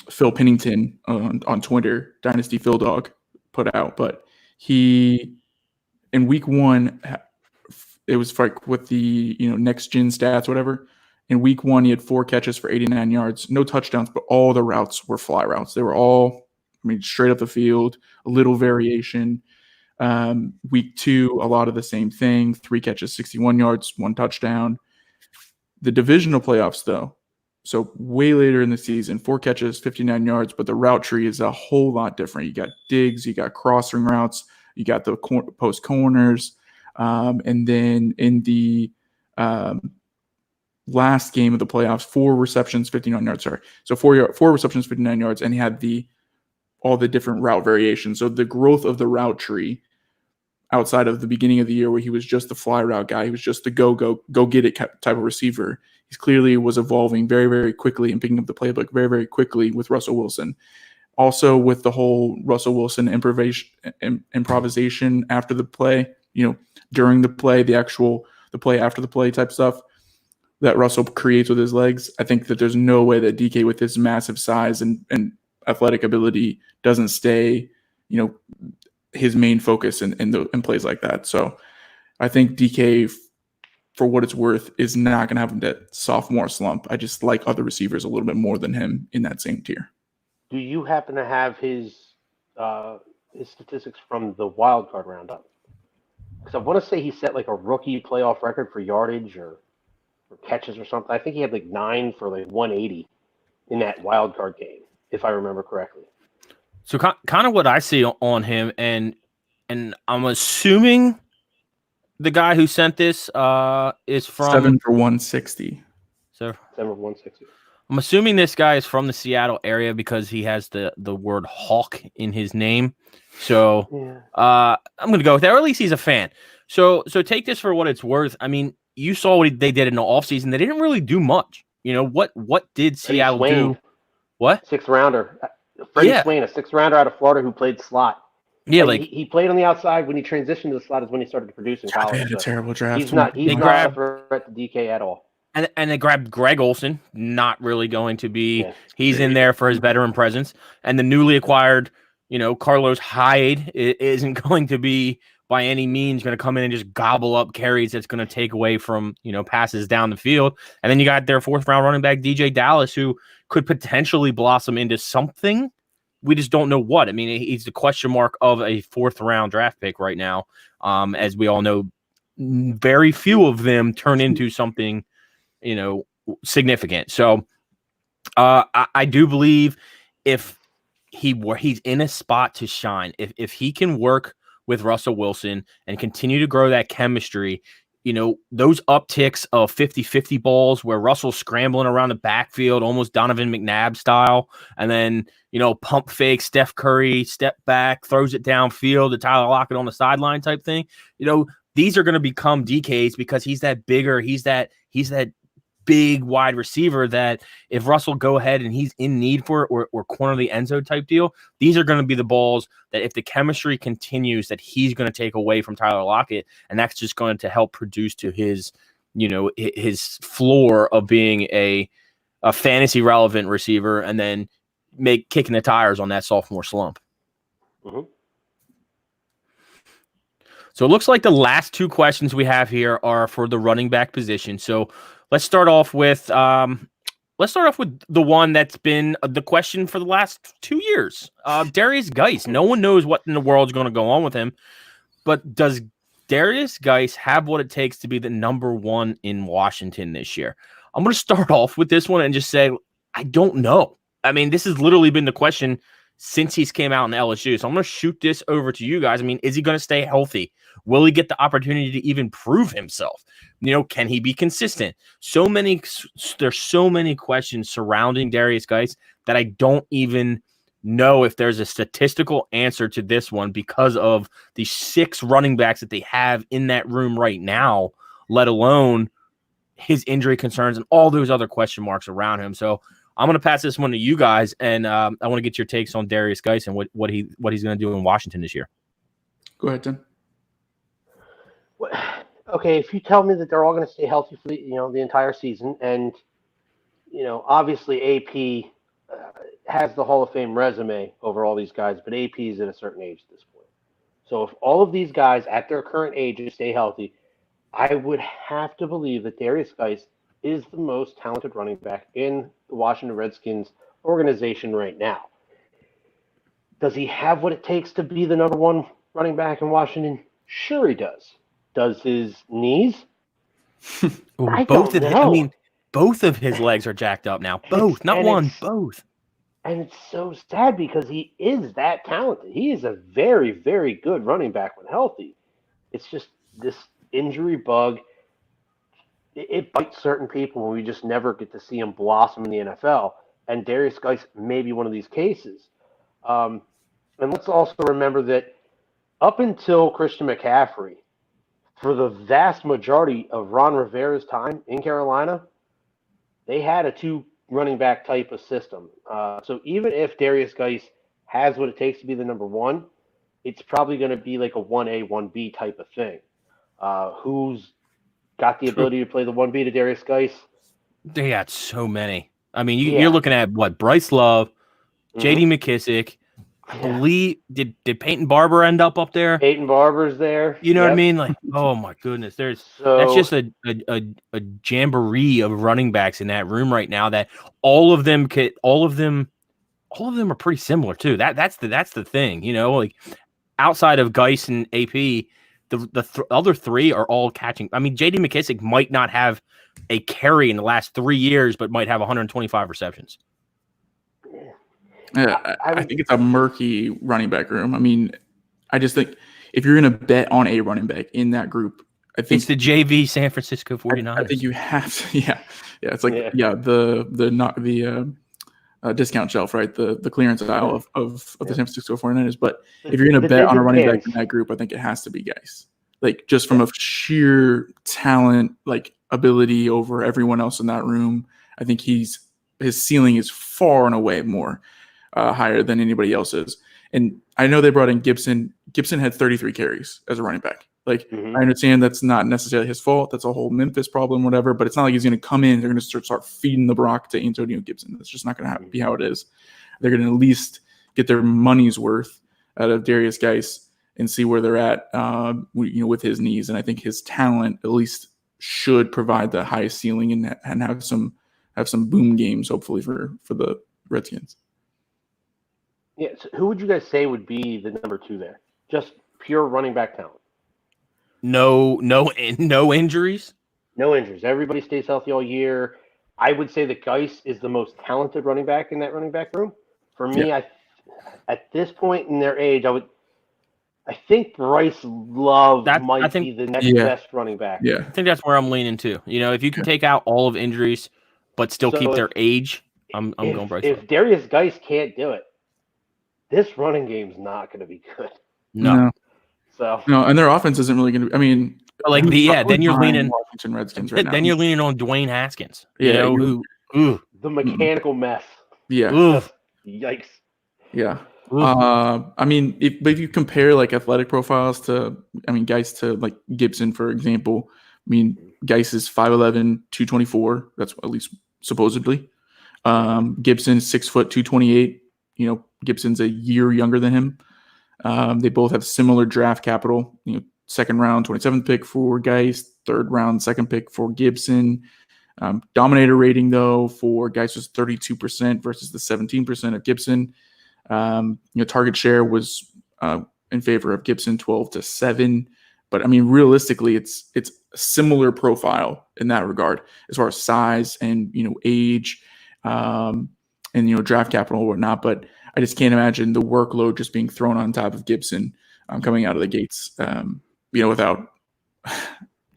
Phil Pennington on Twitter, Dynasty Phil Dog, put out. But he, in week 1, it was with the next gen stats, whatever. In week 1, he had 4 catches for 89 yards, no touchdowns, but all the routes were fly routes. They were all, straight up the field, a little variation. Week 2, a lot of the same thing, 3 catches, 61 yards, 1 touchdown. The divisional playoffs, though, so way later in the season, 4 catches, 59 yards, but the route tree is a whole lot different. You got digs, you got crossing routes, you got the post corners, and then in the last game of the playoffs, 4 receptions, 59 yards. Sorry, so 4 receptions, 59 yards, and he had all the different route variations. So the growth of the route tree, outside of the beginning of the year where he was just the fly route guy. He was just the go get it type of receiver. He clearly was evolving very, very quickly and picking up the playbook very, very quickly with Russell Wilson. Also with the whole Russell Wilson improvisation after the play, during the play, the play after the play type stuff that Russell creates with his legs. I think that there's no way that DK with his massive size and athletic ability doesn't stay, his main focus in plays like that. So I think DK, for what it's worth, is not going to have that sophomore slump. I just like other receivers a little bit more than him in that same tier. Do you happen to have his statistics from the wild card roundup? Because I want to say he set like a rookie playoff record for yardage or catches or something. I think he had like 9 for like 180 in that wild card game, if I remember correctly. So kind of what I see on him, and I'm assuming the guy who sent this is from 7 for 160. So 7 for 160. I'm assuming this guy is from the Seattle area because he has the word Hawk in his name. So I'm going to go with that, or at least he's a fan. So take this for what it's worth. I mean, you saw what they did in the offseason. They didn't really do much. What did Seattle do? What? 6th rounder. Freddie Swain, a 6th rounder out of Florida who played slot. Yeah, he played on the outside. When he transitioned to the slot is when he started to produce in college. They had a terrible draft. He's not a threat to DK at all. And they grabbed Greg Olsen, not really going to be. Yeah, he's in there for his veteran presence. And the newly acquired, Carlos Hyde isn't going to be by any means going to come in and just gobble up carries that's going to take away from, passes down the field. And then you got their 4th round running back, DJ Dallas, who could potentially blossom into something. We just don't know what. I mean, he's the question mark of a 4th round draft pick right now. As we all know, very few of them turn into something, significant. So I do believe if he's in a spot to shine, if he can work with Russell Wilson and continue to grow that chemistry, those upticks of 50-50 balls where Russell's scrambling around the backfield, almost Donovan McNabb style, and then, pump fake, Steph Curry, step back, throws it downfield to Tyler Lockett on the sideline type thing. These are going to become DKs because he's that bigger, he's that big wide receiver that if Russell go ahead and he's in need for it or corner the end zone type deal, these are going to be the balls that if the chemistry continues that he's going to take away from Tyler Lockett, and that's just going to help produce to his, his floor of being a fantasy relevant receiver and then kicking the tires on that sophomore slump. Mm-hmm. So it looks like the last 2 questions we have here are for the running back position. So let's start off with the one that's been the question for the last 2 years. Darius Geis. No one knows what in the world's going to go on with him, but does Darius Geis have what it takes to be the number 1 in Washington this year? I'm going to start off with this one and just say I don't know. I mean, this has literally been the question since he's came out in LSU. So I'm going to shoot this over to you guys. I mean, is he going to stay healthy? Will he get the opportunity to even prove himself? Can he be consistent? There's so many questions surrounding Darius Geis that I don't even know if there's a statistical answer to this one because of the 6 running backs that they have in that room right now, let alone his injury concerns and all those other question marks around him. So I'm going to pass this one to you guys, and I want to get your takes on Darius Geis and what he's going to do in Washington this year. Go ahead, Tim. Okay, if you tell me that they're all going to stay healthy for the entire season, and obviously AP has the Hall of Fame resume over all these guys, but AP is at a certain age at this point. So if all of these guys at their current ages stay healthy, I would have to believe that Darius Geis is the most talented running back in the Washington Redskins organization right now. Does he have what it takes to be the number 1 running back in Washington? Sure he does. Does his knees? Both of his legs are jacked up now. Both, not one, both. And it's so sad because he is that talented. He is a very, very good running back when healthy. It's just this injury bug. It bites certain people when we just never get to see him blossom in the NFL. And Darius Geis may be one of these cases. And let's also remember that up until Christian McCaffrey, for the vast majority of Ron Rivera's time in Carolina, they had a 2 running back type of system. So even if Darius Geis has what it takes to be the number 1, it's probably going to be like a 1A, 1B type of thing. Who's got the ability to play the 1B to Darius Geis? They got so many. I mean, you're looking at what? Bryce Love, J.D. McKissick. I believe did Peyton Barber end up there? Peyton Barber's there. You know what I mean? Like, oh my goodness, that's just a jamboree of running backs in that room right now. That all of them are pretty similar too. That's the thing, you know. Like outside of Geis and AP, the other 3 are all catching. I mean, J.D. McKissick might not have a carry in the last 3 years, but might have 125 receptions. Yeah, I think it's a murky running back room. I mean, I just think if you're going to bet on a running back in that group, I think it's the JV San Francisco 49ers. I think you have to. Yeah. It's like the discount shelf, right? The clearance aisle of the San Francisco 49ers. But if you're going to bet on a running back in that group, I think it has to be Geis. Like just from a sheer talent, like ability over everyone else in that room, I think his ceiling is far and away more higher than anybody else's. And I know they brought in Gibson. Gibson had 33 carries as a running back. Like, I understand that's not necessarily his fault. That's a whole Memphis problem, whatever. But it's not like he's going to come in. They're going to start feeding the rock to Antonio Gibson. That's just not going to be how it is. They're going to at least get their money's worth out of Darius Geis and see where they're at, with his knees. And I think his talent at least should provide the highest ceiling and have some boom games, hopefully for the Redskins. Yeah. So who would you guys say would be the number 2 there? Just pure running back talent. No injuries. No injuries. Everybody stays healthy all year. I would say that Geis is the most talented running back in that running back room. For me, at this point in their age, I think Bryce Love might be the next best running back. Yeah, I think that's where I'm leaning too. You know, if you can take out all of injuries, but still keep their age, I'm going Bryce Love. If Darius Geis can't do it, this running game's not going to be good. No. So and their offense isn't really going to. I mean, then you're leaning Washington Redskins right now. Then you're leaning on Dwayne Haskins. The mechanical mess. Yeah. Yikes. Yeah. I mean, if you compare like athletic profiles to, Geis to like Gibson, for example, I mean, Geis is 5'11", 224. That's at least supposedly. Gibson 6 foot 228. You know, Gibson's a year younger than him. They both have similar draft capital. You know, 2nd round, 27th pick for Geis, 3rd round, 2nd pick for Gibson. Dominator rating though for Geis was 32% versus the 17% of Gibson. Target share was in favor of Gibson, 12-7. But I mean, realistically, it's a similar profile in that regard as far as size and age, and draft capital and whatnot. But I just can't imagine the workload just being thrown on top of Gibson coming out of the gates, without,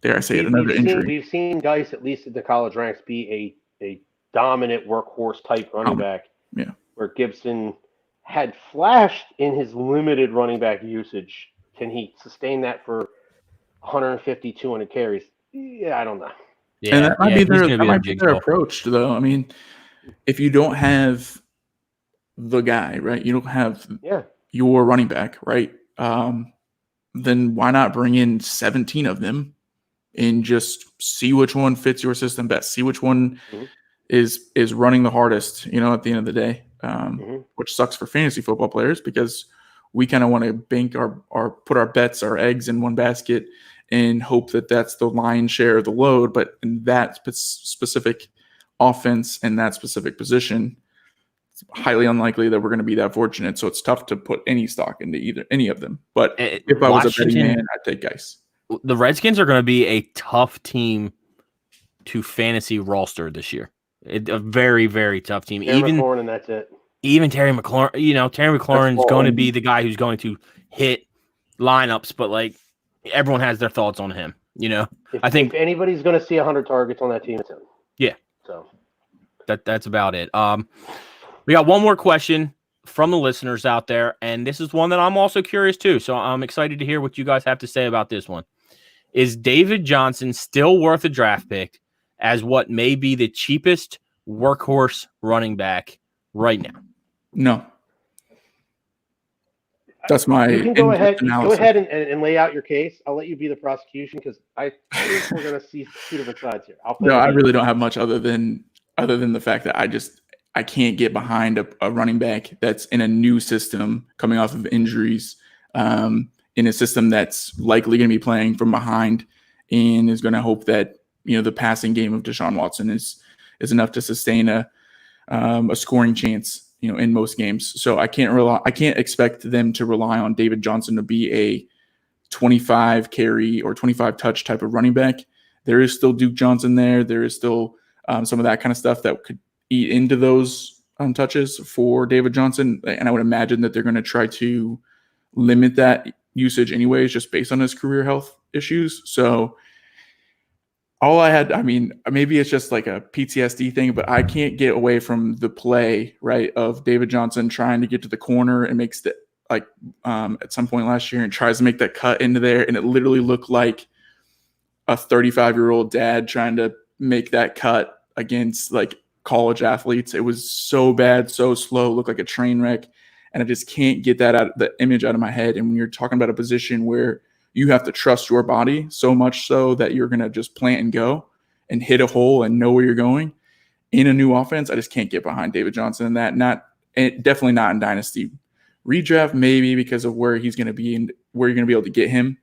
dare I say it, another injury. We've seen Geis, at least in the college ranks, be a dominant workhorse type running back. Yeah, where Gibson had flashed in his limited running back usage. Can he sustain that for 150, 200 carries? Yeah, I don't know. Yeah, and that might be their approach, though. I mean, if you don't have the guy, right? You don't have your running back, right? Then why not bring in 17 of them and just see which one fits your system best? See which one is running the hardest, at the end of the day. Which sucks for fantasy football players because we kind of want to bank put our bets, our eggs in one basket and hope that that's the lion's share of the load. But in that specific offense and that specific position, it's highly unlikely that we're going to be that fortunate. So it's tough to put any stock into any of them. But if I was a betting man, I'd take Geis. The Redskins are going to be a tough team to fantasy roster this year. A very, very tough team. Terry McLaurin, and that's it. Even Terry McLaurin, Terry McLaurin's going to be the guy who's going to hit lineups, but like everyone has their thoughts on him. I think if anybody's going to see 100 targets on that team, it's him. Yeah. So that's about it. We got one more question. from the listeners out there, and this is one that I'm also curious too. So I'm excited to hear what you guys have to say about this one. Is David Johnson still worth a draft pick as what may be the cheapest workhorse running back right now? No. That's my You can go ahead analysis. and lay out your case. I'll let you be the prosecution because I think we're going to see two different sides here. No, I really don't have much other than the fact that I can't get behind a running back that's in a new system coming off of injuries, in a system that's likely going to be playing from behind and is going to hope that, you know, the passing game of Deshaun Watson is enough to sustain a scoring chance, you know, in most games. So I can't expect them to rely on David Johnson to be a 25 carry or 25 touch type of running back. There is still Duke Johnson there. There is still some of that kind of stuff that could eat into those touches for David Johnson. And I would imagine that they're going to try to limit that usage anyways, just based on his career health issues. So all I had, I mean, maybe it's just like a PTSD thing, but I can't get away from the play, right, of David Johnson trying to get to the corner and makes the, like, at some point last year and tries to make that cut into there. And it literally looked like a 35-year-old dad trying to make that cut against like college athletes. It was so bad, so slow, looked like a train wreck. And I just can't get the image out of my head. And when you're talking about a position where you have to trust your body so much so that you're going to just plant and go and hit a hole and know where you're going in a new offense, I just can't get behind David Johnson in that. Definitely not in Dynasty. Redraft, maybe because of where he's going to be and where you're going to be able to get him.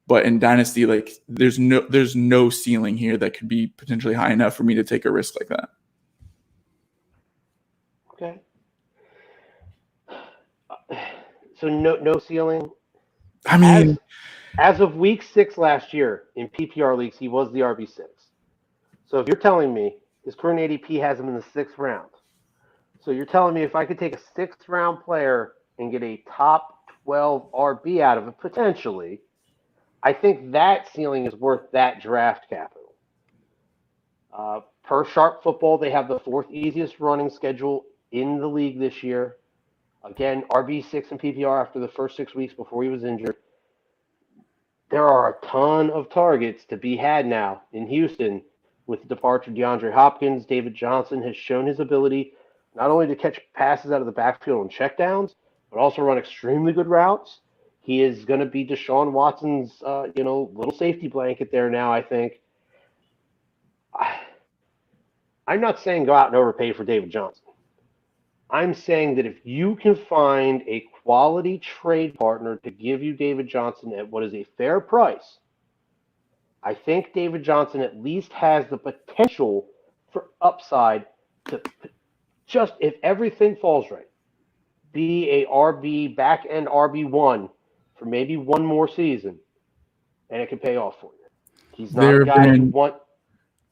But in Dynasty, like there's no ceiling here that could be potentially high enough for me to take a risk like that. Okay. So no ceiling. I mean, as of week 6 last year in PPR leagues, he was the RB6. So if you're telling me his current ADP has him in the 6th round, so you're telling me if I could take a 6th round player and get a top 12 RB out of it potentially, I think that ceiling is worth that draft capital. Per Sharp Football, they have the 4th easiest running schedule in the league this year. Again, RB6 in PPR after the first 6 weeks before he was injured. There are a ton of targets to be had now in Houston with the departure of DeAndre Hopkins. David Johnson has shown his ability not only to catch passes out of the backfield and checkdowns, but also run extremely good routes. He is going to be Deshaun Watson's, little safety blanket there now, I think. I'm not saying go out and overpay for David Johnson. I'm saying that if you can find a quality trade partner to give you David Johnson at what is a fair price, I think David Johnson at least has the potential for upside to just, if everything falls right, be a RB, back-end RB1 for maybe one more season, and it can pay off for you. He's not a guy you want.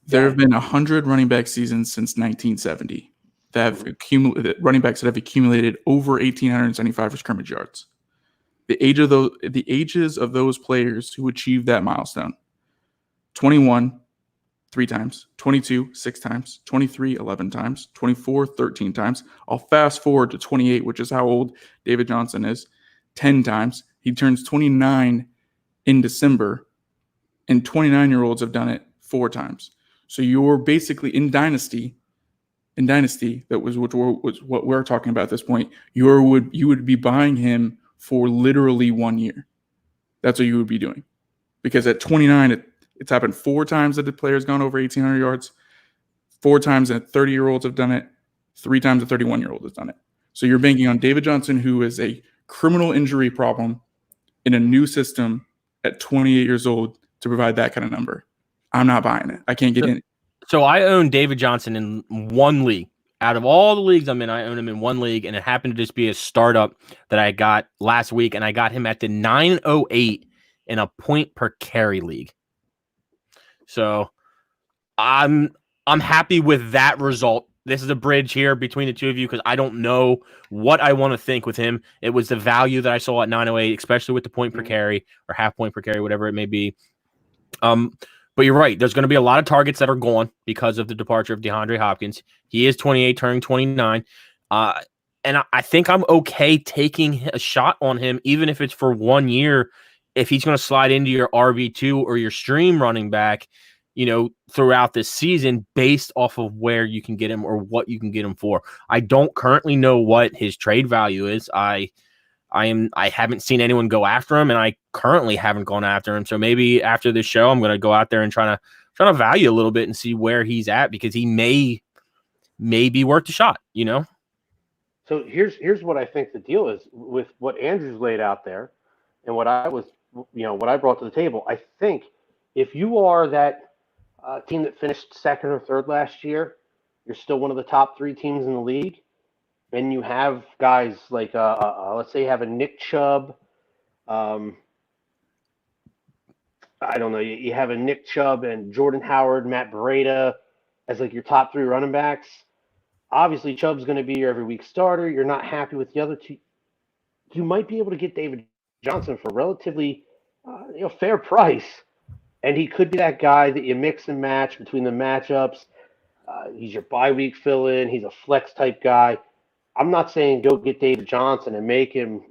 There have been 100 running back seasons since 1970. That have accumulated running backs that have accumulated over 1,875 scrimmage yards. The ages of those players who achieved that milestone: 21, 3 times; 22, 6 times; 23, 11 times; 24, 13 times. I'll fast forward to 28, which is how old David Johnson is, 10 times. He turns 29 in December, and 29-year-olds have done it 4 times. So you're basically in Dynasty. That was what we're talking about at this point. You would be buying him for literally 1 year. That's what you would be doing, because at 29, it's happened 4 times that the player's gone over 1,800 yards. 4 times that 30-year-olds have done it. 3 times a 31-year-old has done it. So you're banking on David Johnson, who is a criminal injury problem in a new system at 28 years old, to provide that kind of number. I'm not buying it. I can't get in. So I own David Johnson in one league. Out of all the leagues I'm in, I own him in one league, and it happened to just be a startup that I got last week, and I got him at the 908 in a point per carry league. So I'm happy with that result. This is a bridge here between the two of you because I don't know what I want to think with him. It was the value that I saw at 908, especially with the point per carry or half point per carry, whatever it may be. But you're right. There's going to be a lot of targets that are gone because of the departure of DeAndre Hopkins. He is 28, turning 29. I think I'm okay taking a shot on him, even if it's for 1 year, if he's going to slide into your RB2 or your stream running back, throughout this season based off of where you can get him or what you can get him for. I don't currently know what his trade value is. I haven't seen anyone go after him, and I currently haven't gone after him. So maybe after this show, I'm going to go out there and try to value a little bit and see where he's at, because he may be worth a shot, So here's what I think the deal is with what Andrew's laid out there, and what I brought to the table. I think if you are that team that finished second or third last year, you're still one of the top 3 teams in the league, and you have guys like let's say you have a Nick Chubb. I don't know. You have a Nick Chubb and Jordan Howard, Matt Breida as like your top 3 running backs. Obviously, Chubb's going to be your every week starter. You're not happy with the other 2. You might be able to get David Johnson for a relatively fair price, and he could be that guy that you mix and match between the matchups. He's your bye week fill-in. He's a flex type guy. I'm not saying go get David Johnson and make him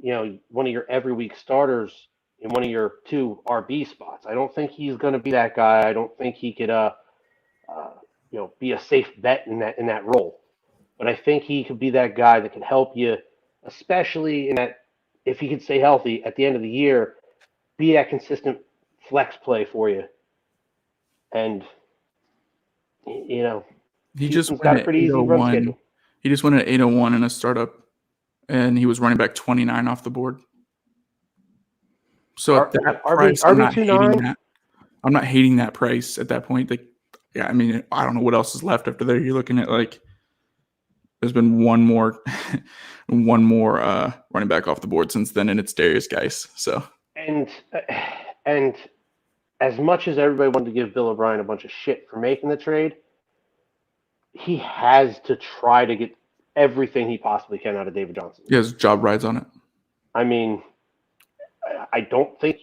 one of your every week starters in one of your 2 RB spots. I don't think he's going to be that guy. I don't think he could be a safe bet in that role. But I think he could be that guy that could help you, especially in that if he could stay healthy at the end of the year, be that consistent flex play for you. And he just got went a pretty easy run schedule. He just went at 801 in a startup, and he was running back 29 off the board. So at that price, I'm not hating that. I'm not hating that price at that point. Like, yeah, I mean, I don't know what else is left after there. You're looking at like there's been one more running back off the board since then, and it's Darius Geis. So and as much as everybody wanted to give Bill O'Brien a bunch of shit for making the trade, he has to try to get everything he possibly can out of David Johnson. He has job rides on it. I mean, I don't think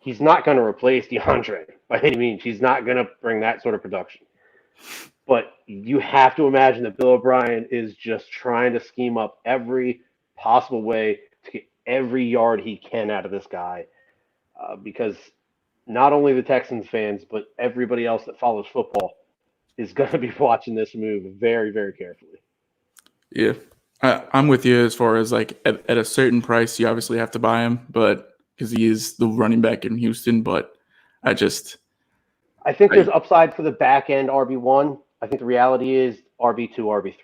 he's not going to replace DeAndre by any means. He's not going to bring that sort of production. But you have to imagine that Bill O'Brien is just trying to scheme up every possible way to get every yard he can out of this guy, because not only the Texans fans, but everybody else that follows football is going to be watching this move very, very carefully. Yeah, I'm with you as far as like at a certain price, you obviously have to buy him, but because he is the running back in Houston. But I think there's upside for the back end RB1. I think the reality is RB2, RB3.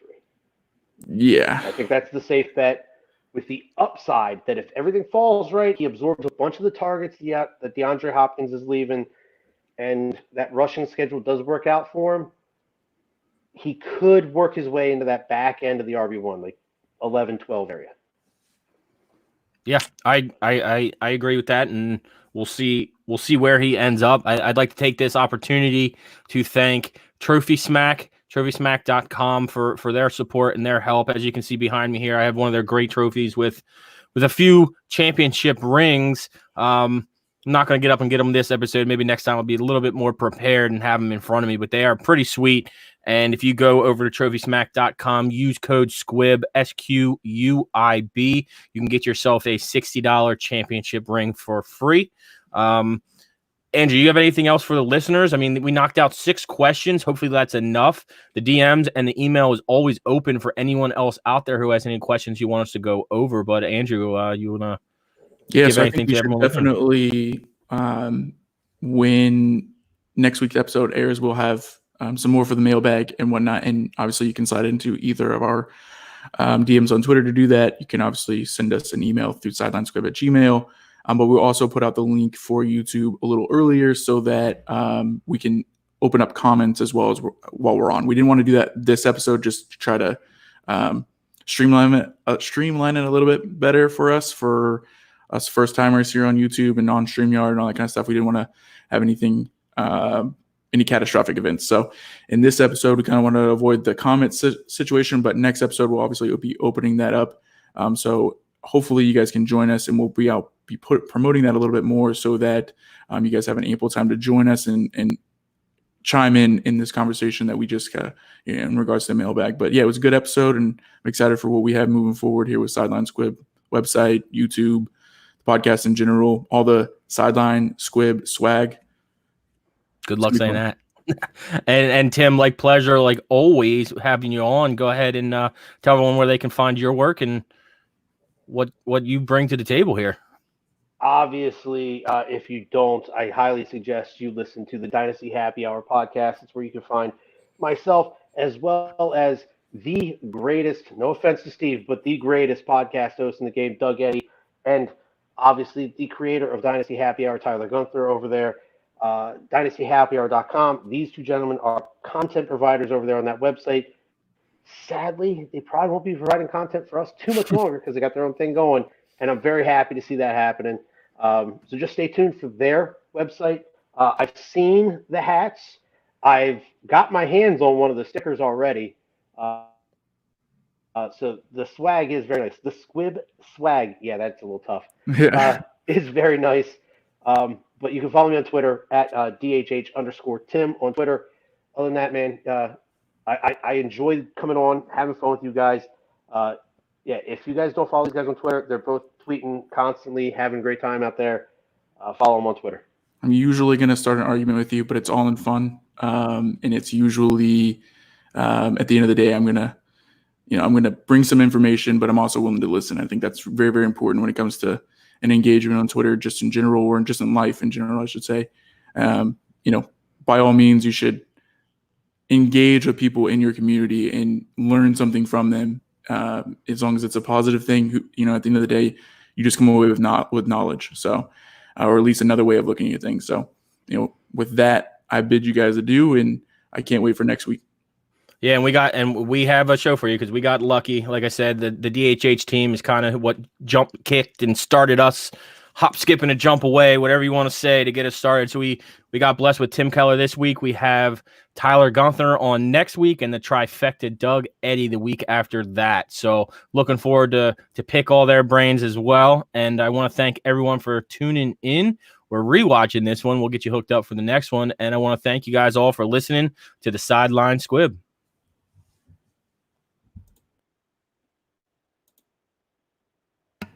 Yeah, I think that's the safe bet, with the upside that if everything falls right, he absorbs a bunch of the targets that DeAndre Hopkins is leaving, and that rushing schedule does work out for him. He could work his way into that back end of the RB1, like 11, 12 area. Yeah, I agree with that, and we'll see where he ends up. I'd like to take this opportunity to thank TrophySmack.com for their support and their help. As you can see behind me here, I have one of their great trophies with a few championship rings. I'm not going to get up and get them this episode. Maybe next time I'll be a little bit more prepared and have them in front of me, but they are pretty sweet. And if you go over to TrophySmack.com, use code SQUIB, SQUIB, you can get yourself a $60 championship ring for free. Andrew, you have anything else for the listeners? I mean, we knocked out 6 questions. Hopefully that's enough. The DMs and the email is always open for anyone else out there who has any questions you want us to go over. But Andrew, you want to give anything to everyone? Definitely, when next week's episode airs, we'll have some more for the mailbag and whatnot. And obviously you can slide into either of our DMs on Twitter to do that. You can obviously send us an email through sidelinesquib@gmail.com. But we'll also put out the link for YouTube a little earlier so that we can open up comments as well as while we're on. We didn't want to do that this episode, just to try to streamline it a little bit better for us first timers here on YouTube and on StreamYard and all that kind of stuff. We didn't want to have anything, any catastrophic events. So in this episode, we kind of want to avoid the comment situation, but next episode we'll obviously be opening that up. So hopefully you guys can join us, and we'll be promoting that a little bit more so that you guys have an ample time to join us and chime in this conversation that we just in regards to the mailbag. But yeah, it was a good episode, and I'm excited for what we have moving forward here with Sideline Squib website, YouTube, the podcast in general, all the Sideline Squib swag. Good luck saying that. And Tim, like, pleasure, like always, having you on. Go ahead and tell everyone where they can find your work and what you bring to the table here. Obviously, if you don't, I highly suggest you listen to the Dynasty Happy Hour podcast. It's where you can find myself as well as the greatest, no offense to Steve, but the greatest podcast host in the game, Doug Eddy, and obviously the creator of Dynasty Happy Hour, Tyler Gunther, over there, dynastyhappyhour.com. These two gentlemen are content providers over there on that website. Sadly, they probably won't be providing content for us too much longer because they got their own thing going, and I'm very happy to see that happening. So just stay tuned for their website. I've seen the hats. I've got my hands on one of the stickers already. So the swag is very nice. The Squib swag, yeah, that's a little tough. Is very nice. But you can follow me on Twitter at DHH_Tim on Twitter. Other than that, man, I enjoyed coming on, having fun with you guys. Yeah, if you guys don't follow these guys on Twitter, they're both tweeting constantly, having a great time out there. Follow them on Twitter. I'm usually going to start an argument with you, but it's all in fun. And it's usually at the end of the day, I'm going to bring some information, but I'm also willing to listen. I think that's very, very important when it comes to an engagement on Twitter, just in general, or just in life in general, I should say. By all means, you should engage with people in your community and learn something from them. As long as it's a positive thing, at the end of the day, you just come away with knowledge. So, or at least another way of looking at things. So, with that, I bid you guys adieu, and I can't wait for next week. Yeah, and we have a show for you because we got lucky. Like I said, the DHH team is kind of what kicked and started us, hop, skip, and a jump away, whatever you want to say, to get us started. So we got blessed with Tim Keller this week. We have Tyler Gunther on next week, and the trifecta Doug Eddy the week after that. So looking forward to pick all their brains as well. And I want to thank everyone for tuning in. We're rewatching this one. We'll get you hooked up for the next one. And I want to thank you guys all for listening to the Sideline Squib.